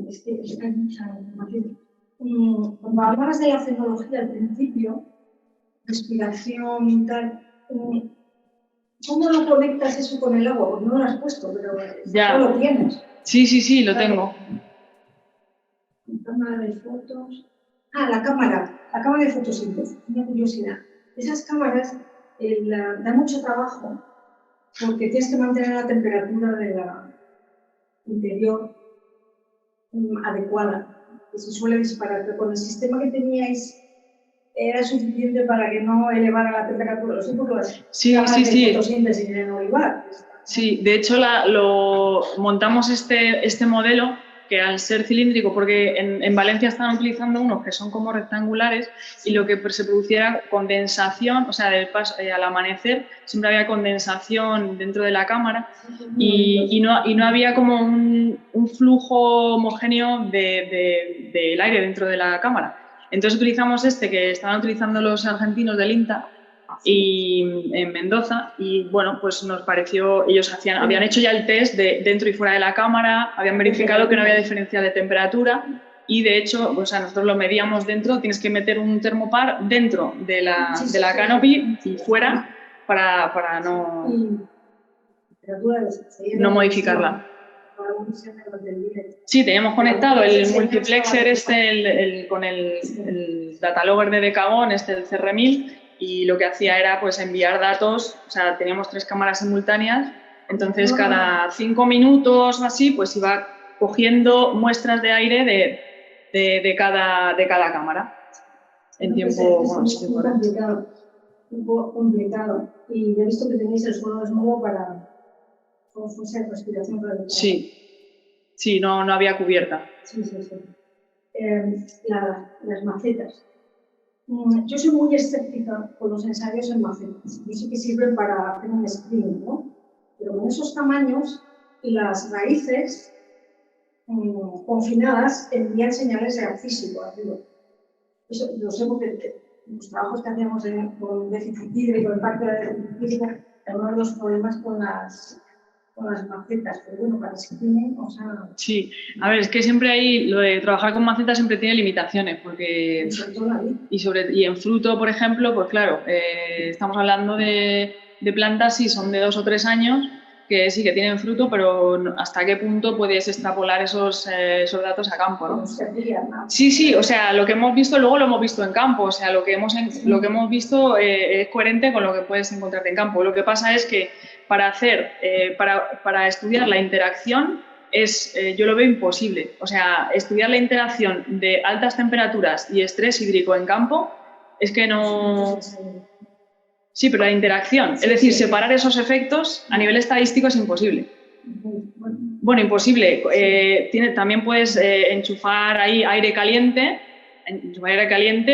es que hay mucha información. Cuando hablabas de la tecnología al principio, respiración y tal, ¿cómo lo conectas eso con el agua? Porque no lo has puesto, pero ya no lo tienes. Sí, lo tengo. Cámara de fotos. La cámara de fotosíntesis, una curiosidad. Esas cámaras dan mucho trabajo porque tienes que mantener la temperatura de la interior adecuada, que se suele disparar, pero con el sistema que teníais era suficiente para que no elevara la temperatura. Lo sé porque las cámaras de fotosíntesis en olivar. Sí, de hecho montamos este modelo que al ser cilíndrico, porque en Valencia están utilizando unos que son como rectangulares y lo que se produciera condensación, o sea, al amanecer siempre había condensación dentro de la cámara y no había como un flujo homogéneo del aire dentro de la cámara. Entonces utilizamos que estaban utilizando los argentinos del INTA y en Mendoza y bueno, pues nos pareció, ellos habían hecho ya el test de dentro y fuera de la cámara, habían verificado que no había diferencia de temperatura y de hecho, o sea, nosotros lo medíamos dentro, tienes que meter un termopar dentro de la canopy y fuera para no modificarla. Sí, teníamos conectado el multiplexer con el datalogger de Decagon, el CR1000, y lo que hacía era pues enviar datos, o sea, teníamos 3 cámaras simultáneas, entonces cada 5 minutos o así pues iba cogiendo muestras de aire de cada cámara en tiempo complicado, un poco complicado. Y he visto que tenéis el suelo desnudo para respiración radical. Sí, no había cubierta. Sí. Las macetas. Yo soy muy escéptica con los ensayos en macetas. Yo sé que sirven para hacer un screening, ¿no? Pero con esos tamaños, las raíces confinadas envían señales de físico arriba. Eso lo sé porque los trabajos que hacíamos con déficit hídrico, el pacto de déficit hídrico, era uno de los problemas con las macetas, pero bueno, para screening, o sea... Sí, a ver, es que siempre hay, lo de trabajar con macetas siempre tiene limitaciones, porque... Y en fruto, por ejemplo, pues claro, estamos hablando de plantas si son de 2 o 3 años, que sí que tienen fruto, pero ¿hasta qué punto puedes extrapolar esos datos a campo, ¿no? Sí, o sea, lo que hemos visto luego lo hemos visto en campo, o sea, lo que hemos visto es coherente con lo que puedes encontrarte en campo. Lo que pasa es que para estudiar la interacción yo lo veo imposible. O sea, estudiar la interacción de altas temperaturas y estrés hídrico en campo es que no... Sí, pero la interacción, es decir, separar esos efectos a nivel estadístico es imposible. Bueno, imposible. También puedes enchufar ahí aire caliente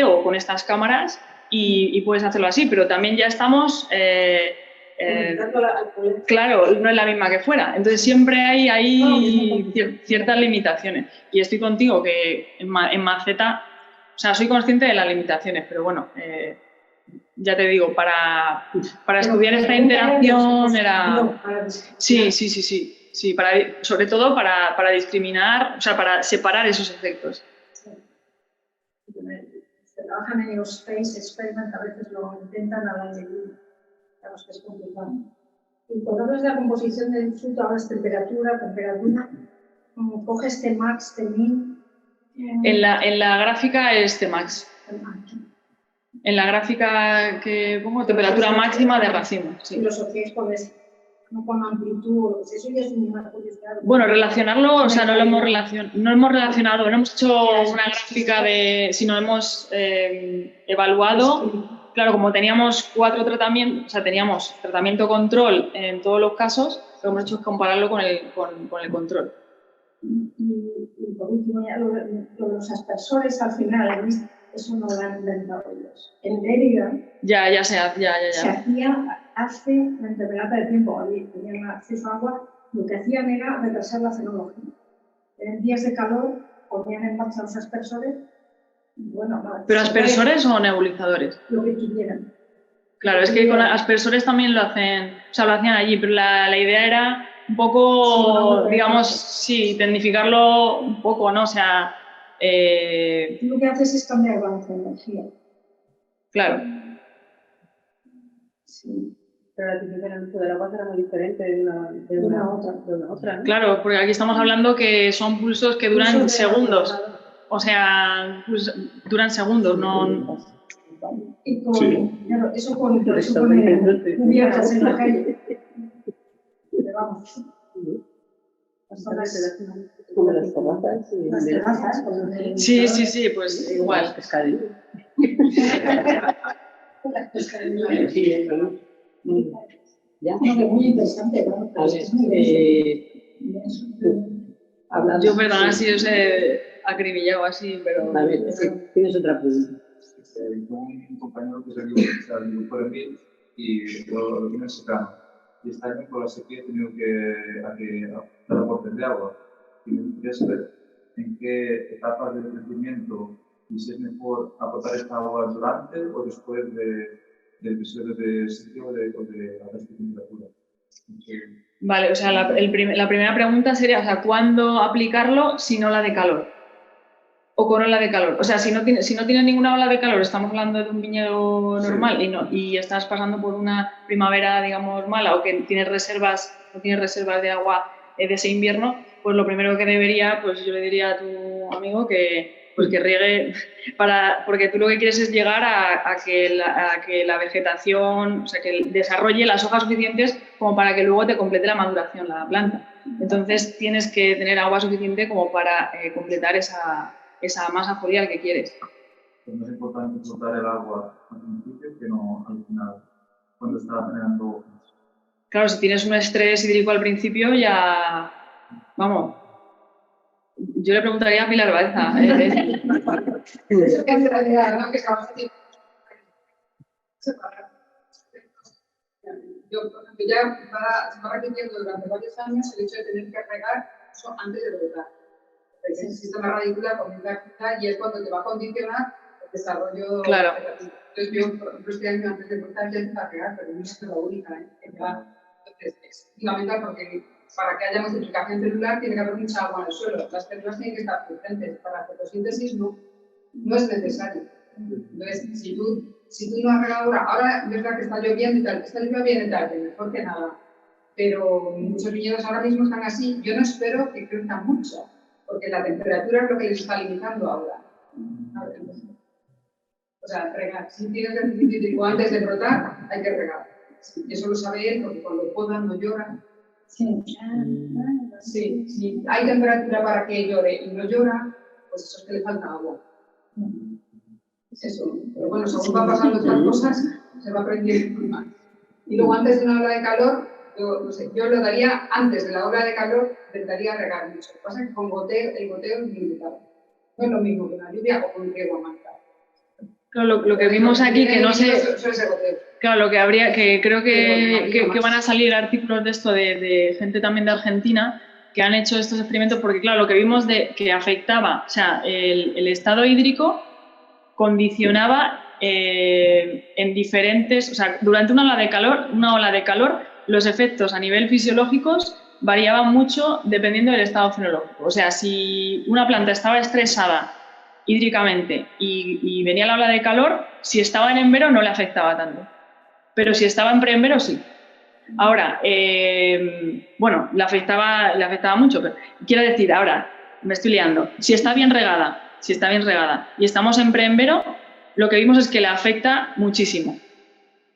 o con estas cámaras y puedes hacerlo así, pero también ya estamos... claro, no es la misma que fuera. Entonces siempre hay ciertas limitaciones. Y estoy contigo que en maceta, o sea, soy consciente de las limitaciones, pero bueno, ya te digo, para estudiar esta interacción era... Sí, sobre todo para discriminar, o sea, para separar esos efectos. Se trabajan en Aerospace Experiment, a veces lo intentan a la ley. Claro, que es complicado. Y cuando hablas de la composición del fruto, hablas temperatura, coges Tmax, Tmin. En la gráfica es Tmax. En la gráfica que pongo, temperatura máxima de racimo. Sí. Y los asociáis con amplitud o lo que sea, eso ya es una curiosidad. Bueno, relacionarlo, o sea, no lo hemos relacionado, no hemos hecho una gráfica sino hemos evaluado. Claro, como teníamos 4 tratamientos, o sea, teníamos tratamiento control en todos los casos, lo que hemos hecho es compararlo con el control. Y por último, ya lo de los aspersores, al final, eso no lo han inventado ellos. En Lérida Ya. Se hacía hace la temporada del tiempo, allí tenían acceso a agua, lo que hacían era retrasar la fenología. En días de calor ponían en marcha los aspersores. Bueno, no, ¿pero aspersores o nebulizadores? Lo que tuvieran. Claro, es que con aspersores también lo hacían allí, pero la idea era un poco, digamos, tecnificarlo un poco, ¿no? O sea... Tú lo que haces es cambiar el balance de energía. Claro. Sí, pero la tipología del agua será muy diferente de una otra, ¿no? Claro, porque aquí estamos hablando que son pulsos que duran segundos. O sea, duran segundos, no... Y claro, eso pone cubiertas en la calle. Pero vamos. Como las terrazas. Las terrazas. Sí, pues igual. Pescadillo. Ya. Muy interesante, ¿no? Yo, perdón, si os he acribillado así, pero... A ver, tienes otra pregunta. Un compañero que se agricultor en Mil y lo tiene secano. Y este año con la sequía he tenido que dar aportes de agua. Y me gustaría saber en qué etapas del crecimiento y si es mejor aportar esta agua durante o después del episodio de sequía o de alta temperatura. Vale, o sea, la primera pregunta sería, o sea, ¿cuándo aplicarlo si no la de calor? O con ola de calor. O sea, si no tiene ninguna ola de calor, estamos hablando de un viñedo normal y estás pasando por una primavera, digamos, mala o que no tienes reservas de agua de ese invierno, pues lo primero que pues yo le diría a tu amigo que riegue, porque tú lo que quieres es llegar a que la vegetación, o sea, que desarrolle las hojas suficientes como para que luego te complete la maduración la planta. Entonces tienes que tener agua suficiente como para completar esa masa foliar que quieres. Es más importante soltar el agua al principio que no al final, cuando está generando hojas. Claro, si tienes un estrés hídrico al principio, ya... Vamos. Yo le preguntaría a Pilar Baeza. Eso que en realidad, ¿no? Que estamos haciendo Yo, por ejemplo, ya se va repitiendo durante varios años el hecho de tener que regar eso antes de brotar. El sistema radicular comienza a afectar y es cuando te va a condicionar el desarrollo vegetativo. Entonces yo, por ejemplo, este año antes de brotar ya empecé a regar, pero no es la única. Entonces es fundamental porque para que haya multiplicación celular tiene que haber mucha agua en el suelo. Las células tienen que estar presentes. Para la fotosíntesis no es necesario. Entonces, si tú no has regado ahora es verdad que está lloviendo y tal, está lloviendo bien y tal, mejor que nada. Pero muchos viñedos ahora mismo están así. Yo no espero que crezcan mucho, porque la temperatura es lo que les está limitando ahora. O sea, regar. Si tienes déficit hídrico antes de brotar, hay que regar. Sí, eso lo sabe él, porque cuando podan no llora. Sí, si hay temperatura para que llore y no llora, pues eso es que le falta agua. Eso. Pero bueno, según van pasando estas cosas, se va aprendiendo más. Y luego antes de una ola de calor, yo lo daría antes de la ola de calor, intentaría regar mucho. Lo que pasa es que con goteo, el goteo es limitado. No es lo mismo que una lluvia o con un riego amantado. Claro, lo que vimos aquí, que no sé, claro, lo que habría, que creo que van a salir artículos de esto de gente también de Argentina que han hecho estos experimentos, porque claro, lo que vimos de que afectaba, o sea, el estado hídrico condicionaba en diferentes, o sea, durante una ola de calor, los efectos a nivel fisiológicos variaban mucho dependiendo del estado fenológico. O sea, si una planta estaba estresada hídricamente y venía la ola de calor, si estaba en envero no le afectaba tanto, pero si estaba en preenvero sí. Ahora, bueno, le afectaba mucho, pero quiero decir, ahora, me estoy liando, si está bien regada y estamos en preenvero, lo que vimos es que le afecta muchísimo,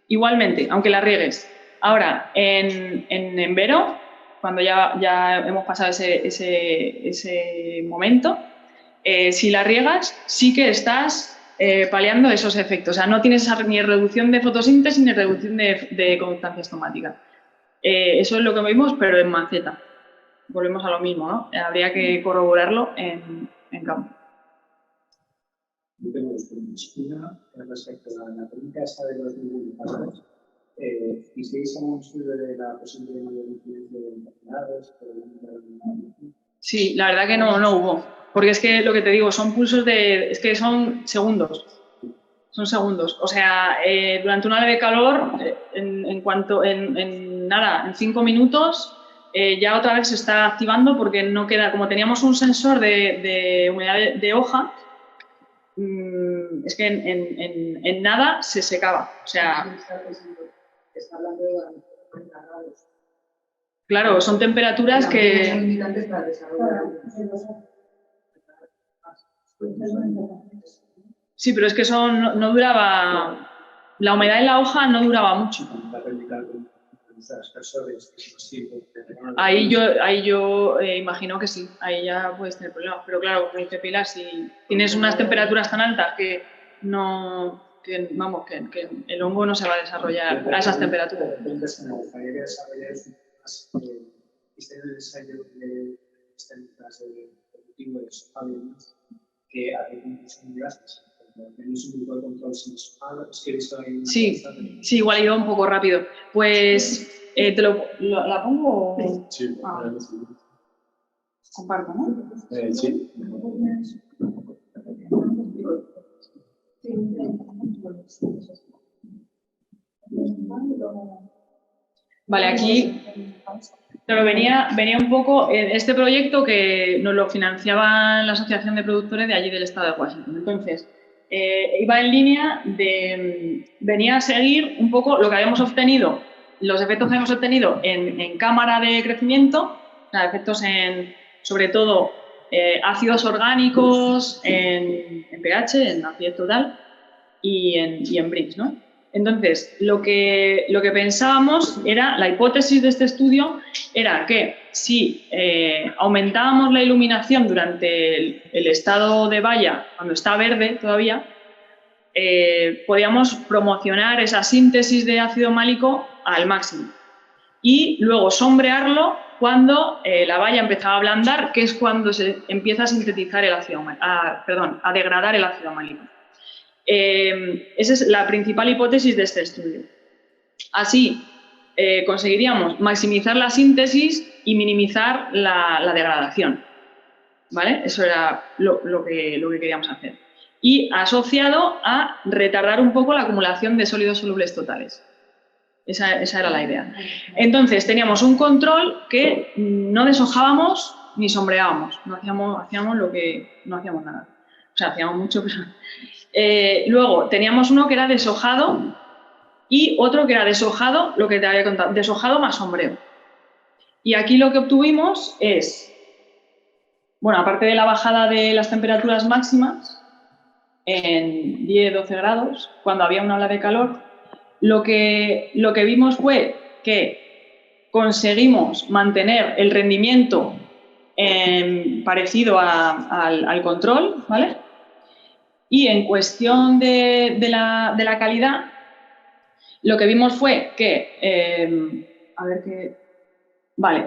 igualmente, aunque la riegues. Ahora, en envero, cuando ya hemos pasado ese momento, si la riegas, sí que estás paliando esos efectos. O sea, no tienes ni reducción de fotosíntesis ni reducción de conductancia estomática. Eso es lo que vimos, pero en maceta. Volvemos a lo mismo, ¿no? Habría que corroborarlo en campo. Yo tengo dos preguntas. Una, respecto a la técnica esta de los multiplicadores. ¿Hicisteis algún estudio de la posible mayor incidencia de enfermedades? Sí, la verdad que no hubo. Porque es que lo que te digo, son pulsos es que son segundos. Son segundos. O sea, durante una ola de calor, en 5 minutos, ya otra vez se está activando porque no queda, como teníamos un sensor de humedad de hoja, es que en nada se secaba. O sea, está hablando de 40 grados. Claro, son temperaturas que... Sí, pero es que eso no duraba... La humedad en la hoja no duraba mucho. Ahí yo imagino que sí, ahí ya puedes tener problemas. Pero claro, como dice Pilar, si tienes unas temperaturas tan altas que el hongo no se va a desarrollar a esas temperaturas. Este ensayo de técnicas de cultivo de sojados que hace conclusión de gases. Tenéis un grupo de control sin sofado. Es que he visto ahí. Sí, igual iba un poco rápido. Pues, ¿la pongo? Sí. Comparto, ¿no? Sí. Vale, aquí claro, venía un poco este proyecto que nos lo financiaba la Asociación de Productores de allí del estado de Washington. Entonces, iba en línea venía a seguir un poco lo que habíamos obtenido, los efectos que hemos obtenido en cámara de crecimiento, o sea, efectos sobre todo, ácidos orgánicos, en pH, en acidez total y en Brix, ¿no? Entonces, lo que pensábamos era, la hipótesis de este estudio era que si aumentábamos la iluminación durante el estado de valla, cuando está verde todavía, podíamos promocionar esa síntesis de ácido málico al máximo. Y luego sombrearlo cuando la valla empezaba a ablandar, que es cuando se empieza a sintetizar el ácido málico, a degradar el ácido málico. Esa es la principal hipótesis de este estudio. Así, conseguiríamos maximizar la síntesis y minimizar la degradación. ¿Vale? Eso era lo que queríamos hacer. Y asociado a retardar un poco la acumulación de sólidos solubles totales. Esa era la idea. Entonces, teníamos un control que no deshojábamos ni sombreábamos. No hacíamos nada. O sea, hacíamos mucho, pero... luego, teníamos uno que era deshojado y otro que era deshojado, lo que te había contado, deshojado más sombreo. Y aquí lo que obtuvimos es, bueno, aparte de la bajada de las temperaturas máximas, en 10-12 grados, cuando había una ola de calor, lo que vimos fue que conseguimos mantener el rendimiento parecido al control, ¿vale? Y en cuestión de la calidad, lo que vimos fue que,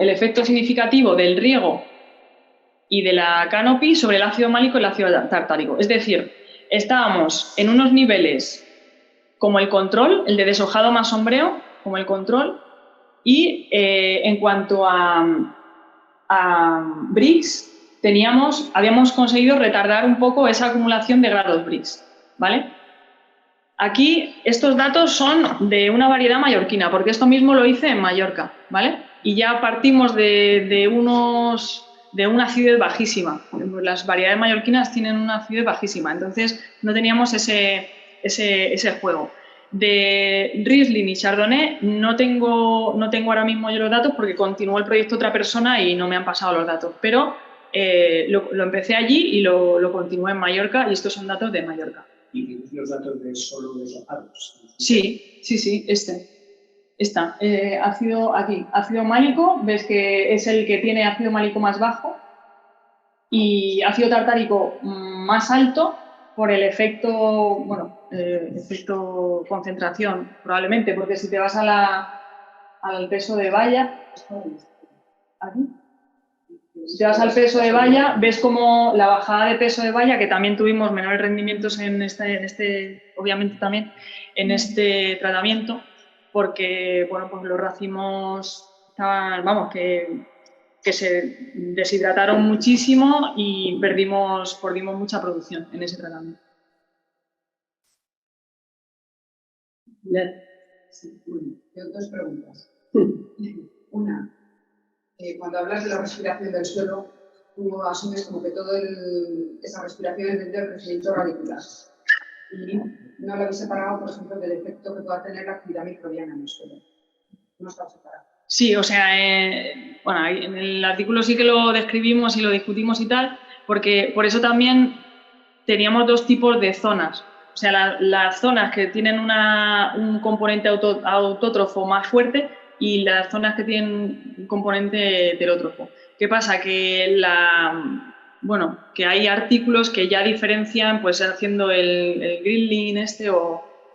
el efecto significativo del riego y de la canopy sobre el ácido málico y el ácido tartárico. Es decir, estábamos en unos niveles como el control, el de deshojado más sombreo, como el control, y en cuanto a Brix, habíamos conseguido retardar un poco esa acumulación de grados Brix, ¿vale? Aquí estos datos son de una variedad mallorquina, porque esto mismo lo hice en Mallorca, ¿vale? Y ya partimos de una acidez bajísima. Las variedades mallorquinas tienen una acidez bajísima, entonces no teníamos ese juego. De Riesling y Chardonnay no tengo ahora mismo yo los datos porque continuó el proyecto otra persona y no me han pasado los datos, pero lo empecé allí y lo continué en Mallorca y estos son datos de Mallorca. ¿Y tienes los datos de solo deshojados? Sí, ácido málico, ves que es el que tiene ácido málico más bajo y ácido tartárico más alto por el efecto, efecto concentración, probablemente, porque si te vas al peso de valla, aquí, si te vas al peso de valla, ves como la bajada de peso de valla, que también tuvimos menores rendimientos en obviamente también en este tratamiento, porque bueno, pues los racimos estaban, que se deshidrataron muchísimo y perdimos mucha producción en ese tratamiento. Sí, tengo dos preguntas. Una, cuando hablas de la respiración del suelo, tú asumes como que toda esa respiración es dentro del crecimiento radicular. Y no lo habéis separado, por ejemplo, del efecto que pueda tener la actividad microbiana en el suelo. No está separado. Sí, o sea, en el artículo sí que lo describimos y lo discutimos y tal, porque por eso también teníamos dos tipos de zonas. O sea, las zonas que tienen un componente autótrofo más fuerte y las zonas que tienen un componente heterótrofo. ¿Qué pasa? Que que hay artículos que ya diferencian, pues haciendo el Grilling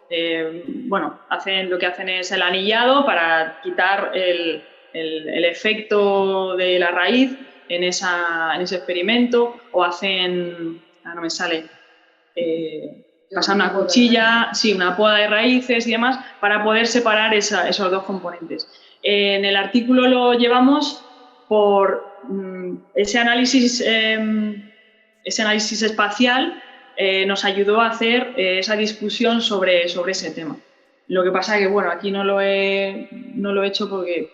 lo que hacen es el anillado para quitar el efecto de la raíz en ese experimento, o hacen, no me sale, pasan una cuchilla, sí, una poda de raíces y demás, para poder separar esos dos componentes. En el artículo lo llevamos por ese análisis espacial. Nos ayudó a hacer esa discusión sobre ese tema. Lo que pasa es que, bueno, aquí no lo he hecho porque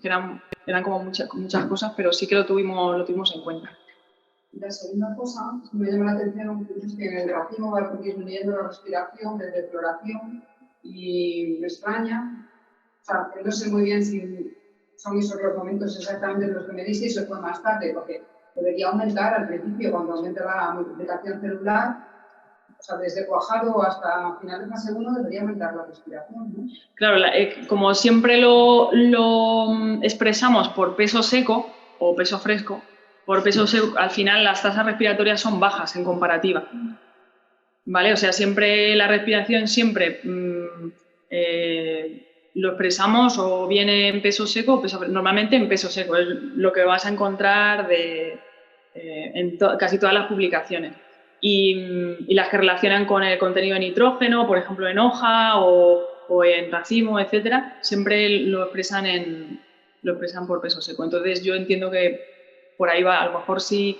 eran como muchas cosas, pero sí que lo tuvimos en cuenta. La segunda cosa que me llama la atención es que en el racimo va disminuyendo la respiración desde floración y me extraña, o sea, que no sé muy bien si son esos los momentos exactamente los que me disteis o fue más tarde, porque debería aumentar al principio cuando aumenta la multiplicación celular. O sea, desde cuajado hasta final de fase 1 debería aumentar la respiración, ¿no? Claro, como siempre lo expresamos por peso seco o peso fresco, por peso seco, al final las tasas respiratorias son bajas en comparativa. ¿Vale? O sea, siempre la respiración lo expresamos o bien en peso seco o peso fresco. Normalmente en peso seco, es lo que vas a encontrar en casi todas las publicaciones. y las que relacionan con el contenido de nitrógeno, por ejemplo en hoja o en racimo, etcétera, siempre lo expresan por peso seco. Entonces yo entiendo que por ahí va, a lo mejor si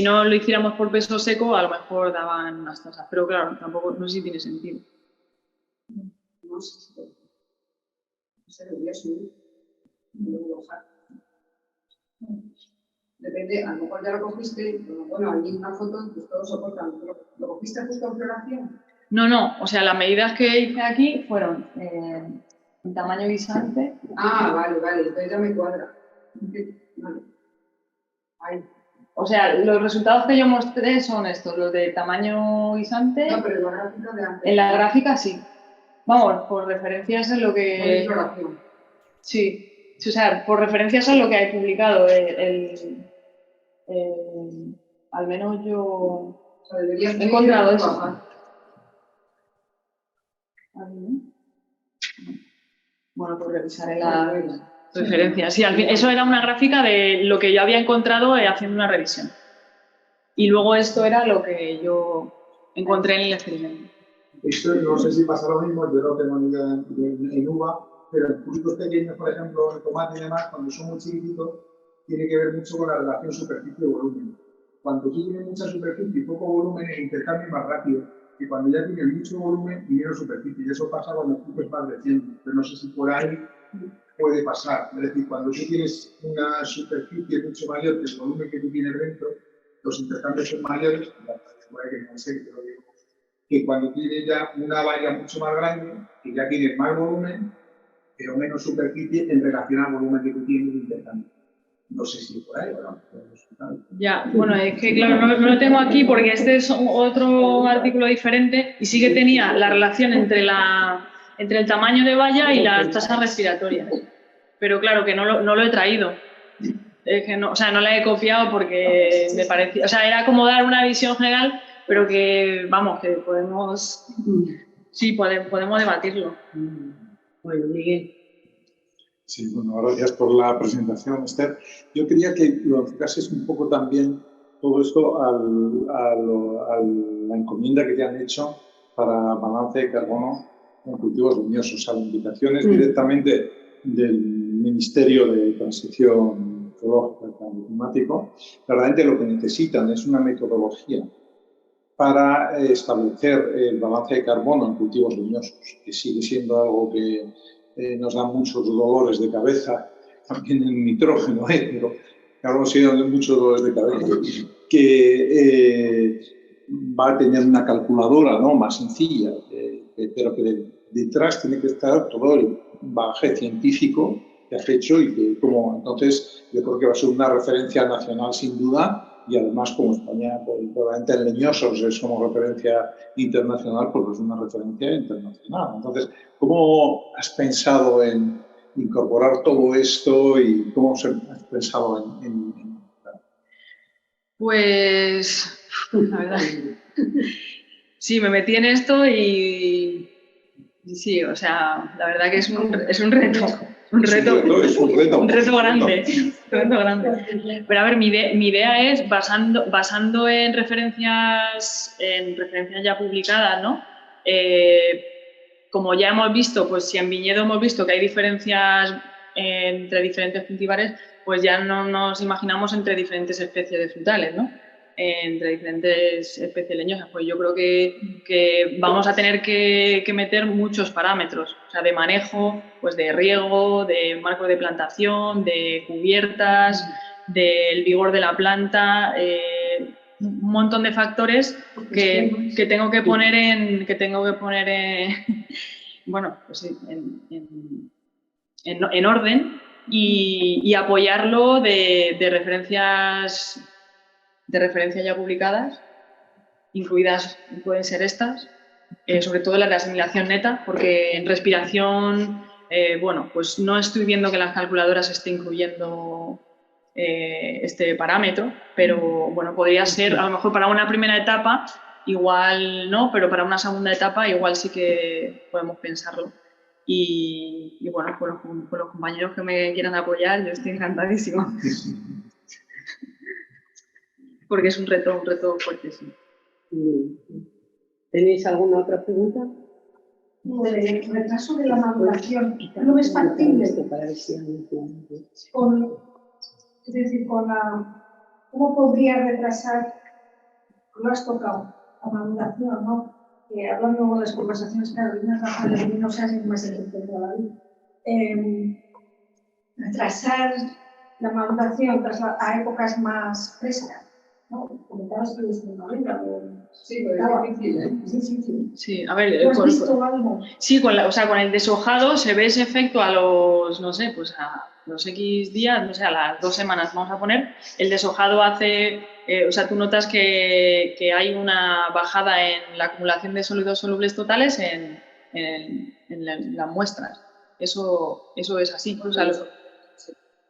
no lo hiciéramos por peso seco, a lo mejor daban unas tasas, pero claro, tampoco, no sé si tiene sentido. No sé si debería subir. Luego bajar. Depende, a lo mejor ya lo cogiste, pero bueno, hay una foto, pues todos soportan. ¿Lo cogiste justo en floración? No, o sea, las medidas que hice aquí fueron en tamaño guisante. Ah, vale, entonces ya me cuadra. Vale. Ahí. O sea, los resultados que yo mostré son estos, los de tamaño guisante. No, pero en la gráfica de antes. En la gráfica sí. Vamos, por referencias es lo que... Floración. Sí, o sea, por referencias es lo que he publicado. Al menos yo O sea, deberías he encontrado eso. bajar. Bueno, pues revisaré las referencias. Sí, al fin, eso era una gráfica de lo que yo había encontrado haciendo una revisión. Y luego esto era lo que yo encontré en el experimento. Esto no sé si pasa lo mismo, yo lo tengo en uva, pero en frutos pequeños, por ejemplo, el tomate y demás, cuando son muy chiquititos, tiene que ver mucho con la relación superficie y volumen. Cuando tú tienes mucha superficie y poco volumen, el intercambio es más rápido que cuando ya tienes mucho volumen y menos superficie. Y eso pasa cuando el fruto es más reciente. Pero no sé si por ahí puede pasar. Es decir, cuando tú tienes una superficie mucho mayor que el volumen que tú tienes dentro, los intercambios son mayores, que cuando tienes ya una valla mucho más grande, que ya tienes más volumen, pero menos superficie en relación al volumen que tú tienes de intercambio. No sé si por ahí o no. Ya, bueno, es que claro, no lo tengo aquí porque este es otro artículo diferente y sí que tenía la relación entre el tamaño de valla y las tasas respiratorias. Pero claro, que no lo he traído. Es que no, o sea, no la he copiado porque me parecía, o sea, era como dar una visión general, pero que, vamos, que podemos, sí, podemos debatirlo. Bueno, Miguel. Sí, bueno, gracias por la presentación, Esther. Yo quería que lo enfocases un poco también todo esto a la encomienda que te han hecho para balance de carbono en cultivos leñosos, o sea, la invitación es directamente del Ministerio de Transición Ecológica y Cambio Climático. Realmente lo que necesitan es una metodología para establecer el balance de carbono en cultivos leñosos, que sigue siendo algo que nos da muchos dolores de cabeza, también en nitrógeno, pero claro, sí dan muchos dolores de cabeza, que va a tener una calculadora, ¿no?, más sencilla, pero que detrás tiene que estar todo el bagaje científico que has hecho y que, como entonces, yo creo que va a ser una referencia nacional sin duda. Y además, como España, probablemente en leñosos somos referencia internacional, pues es una referencia internacional. Entonces, ¿cómo has pensado en incorporar todo esto y cómo has pensado en... Pues, la verdad, sí, me metí en esto y sí, o sea, la verdad que es un reto. Un reto grande. Pero a ver, mi idea es, basando en referencias ya publicadas, ¿no? Como ya hemos visto, pues si en viñedo hemos visto que hay diferencias entre diferentes cultivares, pues ya no nos imaginamos entre diferentes especies de frutales, ¿no? Entre diferentes especies leñosas. Pues yo creo que vamos a tener que meter muchos parámetros, o sea, de manejo, pues de riego, de marco de plantación, de cubiertas, del vigor de la planta, un montón de factores que tengo que poner bueno, pues sí, en orden y apoyarlo de referencias ya publicadas, incluidas pueden ser estas, sobre todo las de asimilación neta, porque en respiración, bueno, pues no estoy viendo que las calculadoras estén incluyendo este parámetro, pero bueno, podría ser, a lo mejor para una primera etapa, igual no, pero para una segunda etapa igual sí que podemos pensarlo. Y bueno, con los compañeros que me quieran apoyar, yo estoy encantadísima. porque es un reto fuertísimo. ¿Tenéis alguna otra pregunta? El retraso de la maduración, ¿no es factible? Es decir, ¿cómo podría retrasar? Lo has tocado, la maduración, ¿no? Hablando de las conversaciones que Carolina Rafael no se hacen más de toda la vida. Retrasar la maduración a épocas más frescas, ¿no? Comentabas que desde novela. Sí, pero es difícil, ¿eh? Sí, sí, sí. Sí, a ver, ¿Tú has visto algo? sí, con el deshojado se ve ese efecto a los, no sé, pues a los X días, no sé, a las 2 semanas vamos a poner. El deshojado hace, tú notas que hay una bajada en la acumulación de sólidos solubles totales en las muestras. Eso es así. O sea,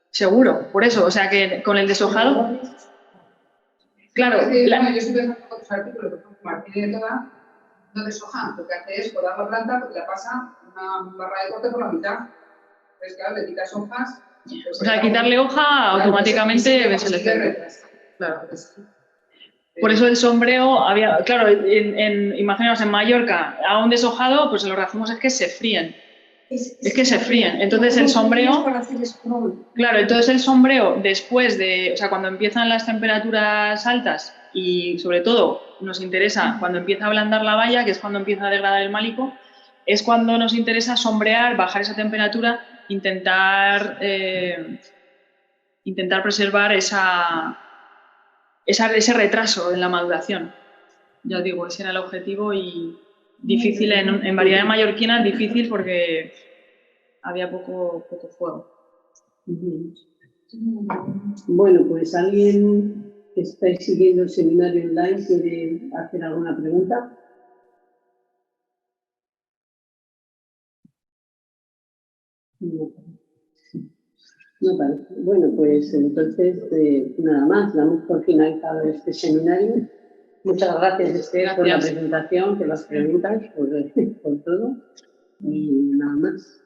seguro, por eso. O sea, que con el deshojado... Claro, yo estoy pensando en otros artículos, por ejemplo, Martínez de Toda no deshoja, lo que hace es podar la planta porque la pasa una barra de corte por la mitad. Entonces, claro, le quitas hojas. Pues, o sea, quitarle hoja automáticamente ves el efecto. Claro. Por eso el sombreo había, claro, imaginaos en Mallorca, a un deshojado, pues lo que hacemos es que se fríen. Es que se fríen. Entonces el sombreo, claro, entonces el sombreo después de, o sea, cuando empiezan las temperaturas altas y sobre todo nos interesa cuando empieza a ablandar la valla, que es cuando empieza a degradar el málico, es cuando nos interesa sombrear, bajar esa temperatura, intentar preservar ese retraso en la maduración. Ya os digo, ese era el objetivo y difícil en variedades mallorquinas, difícil porque había poco fuego. Bueno, pues alguien que estáis siguiendo el seminario online quiere hacer alguna pregunta. No parece. Bueno, pues entonces nada más, damos por finalizado este seminario. Muchas gracias, Esther, por la presentación, por las preguntas, por todo y nada más.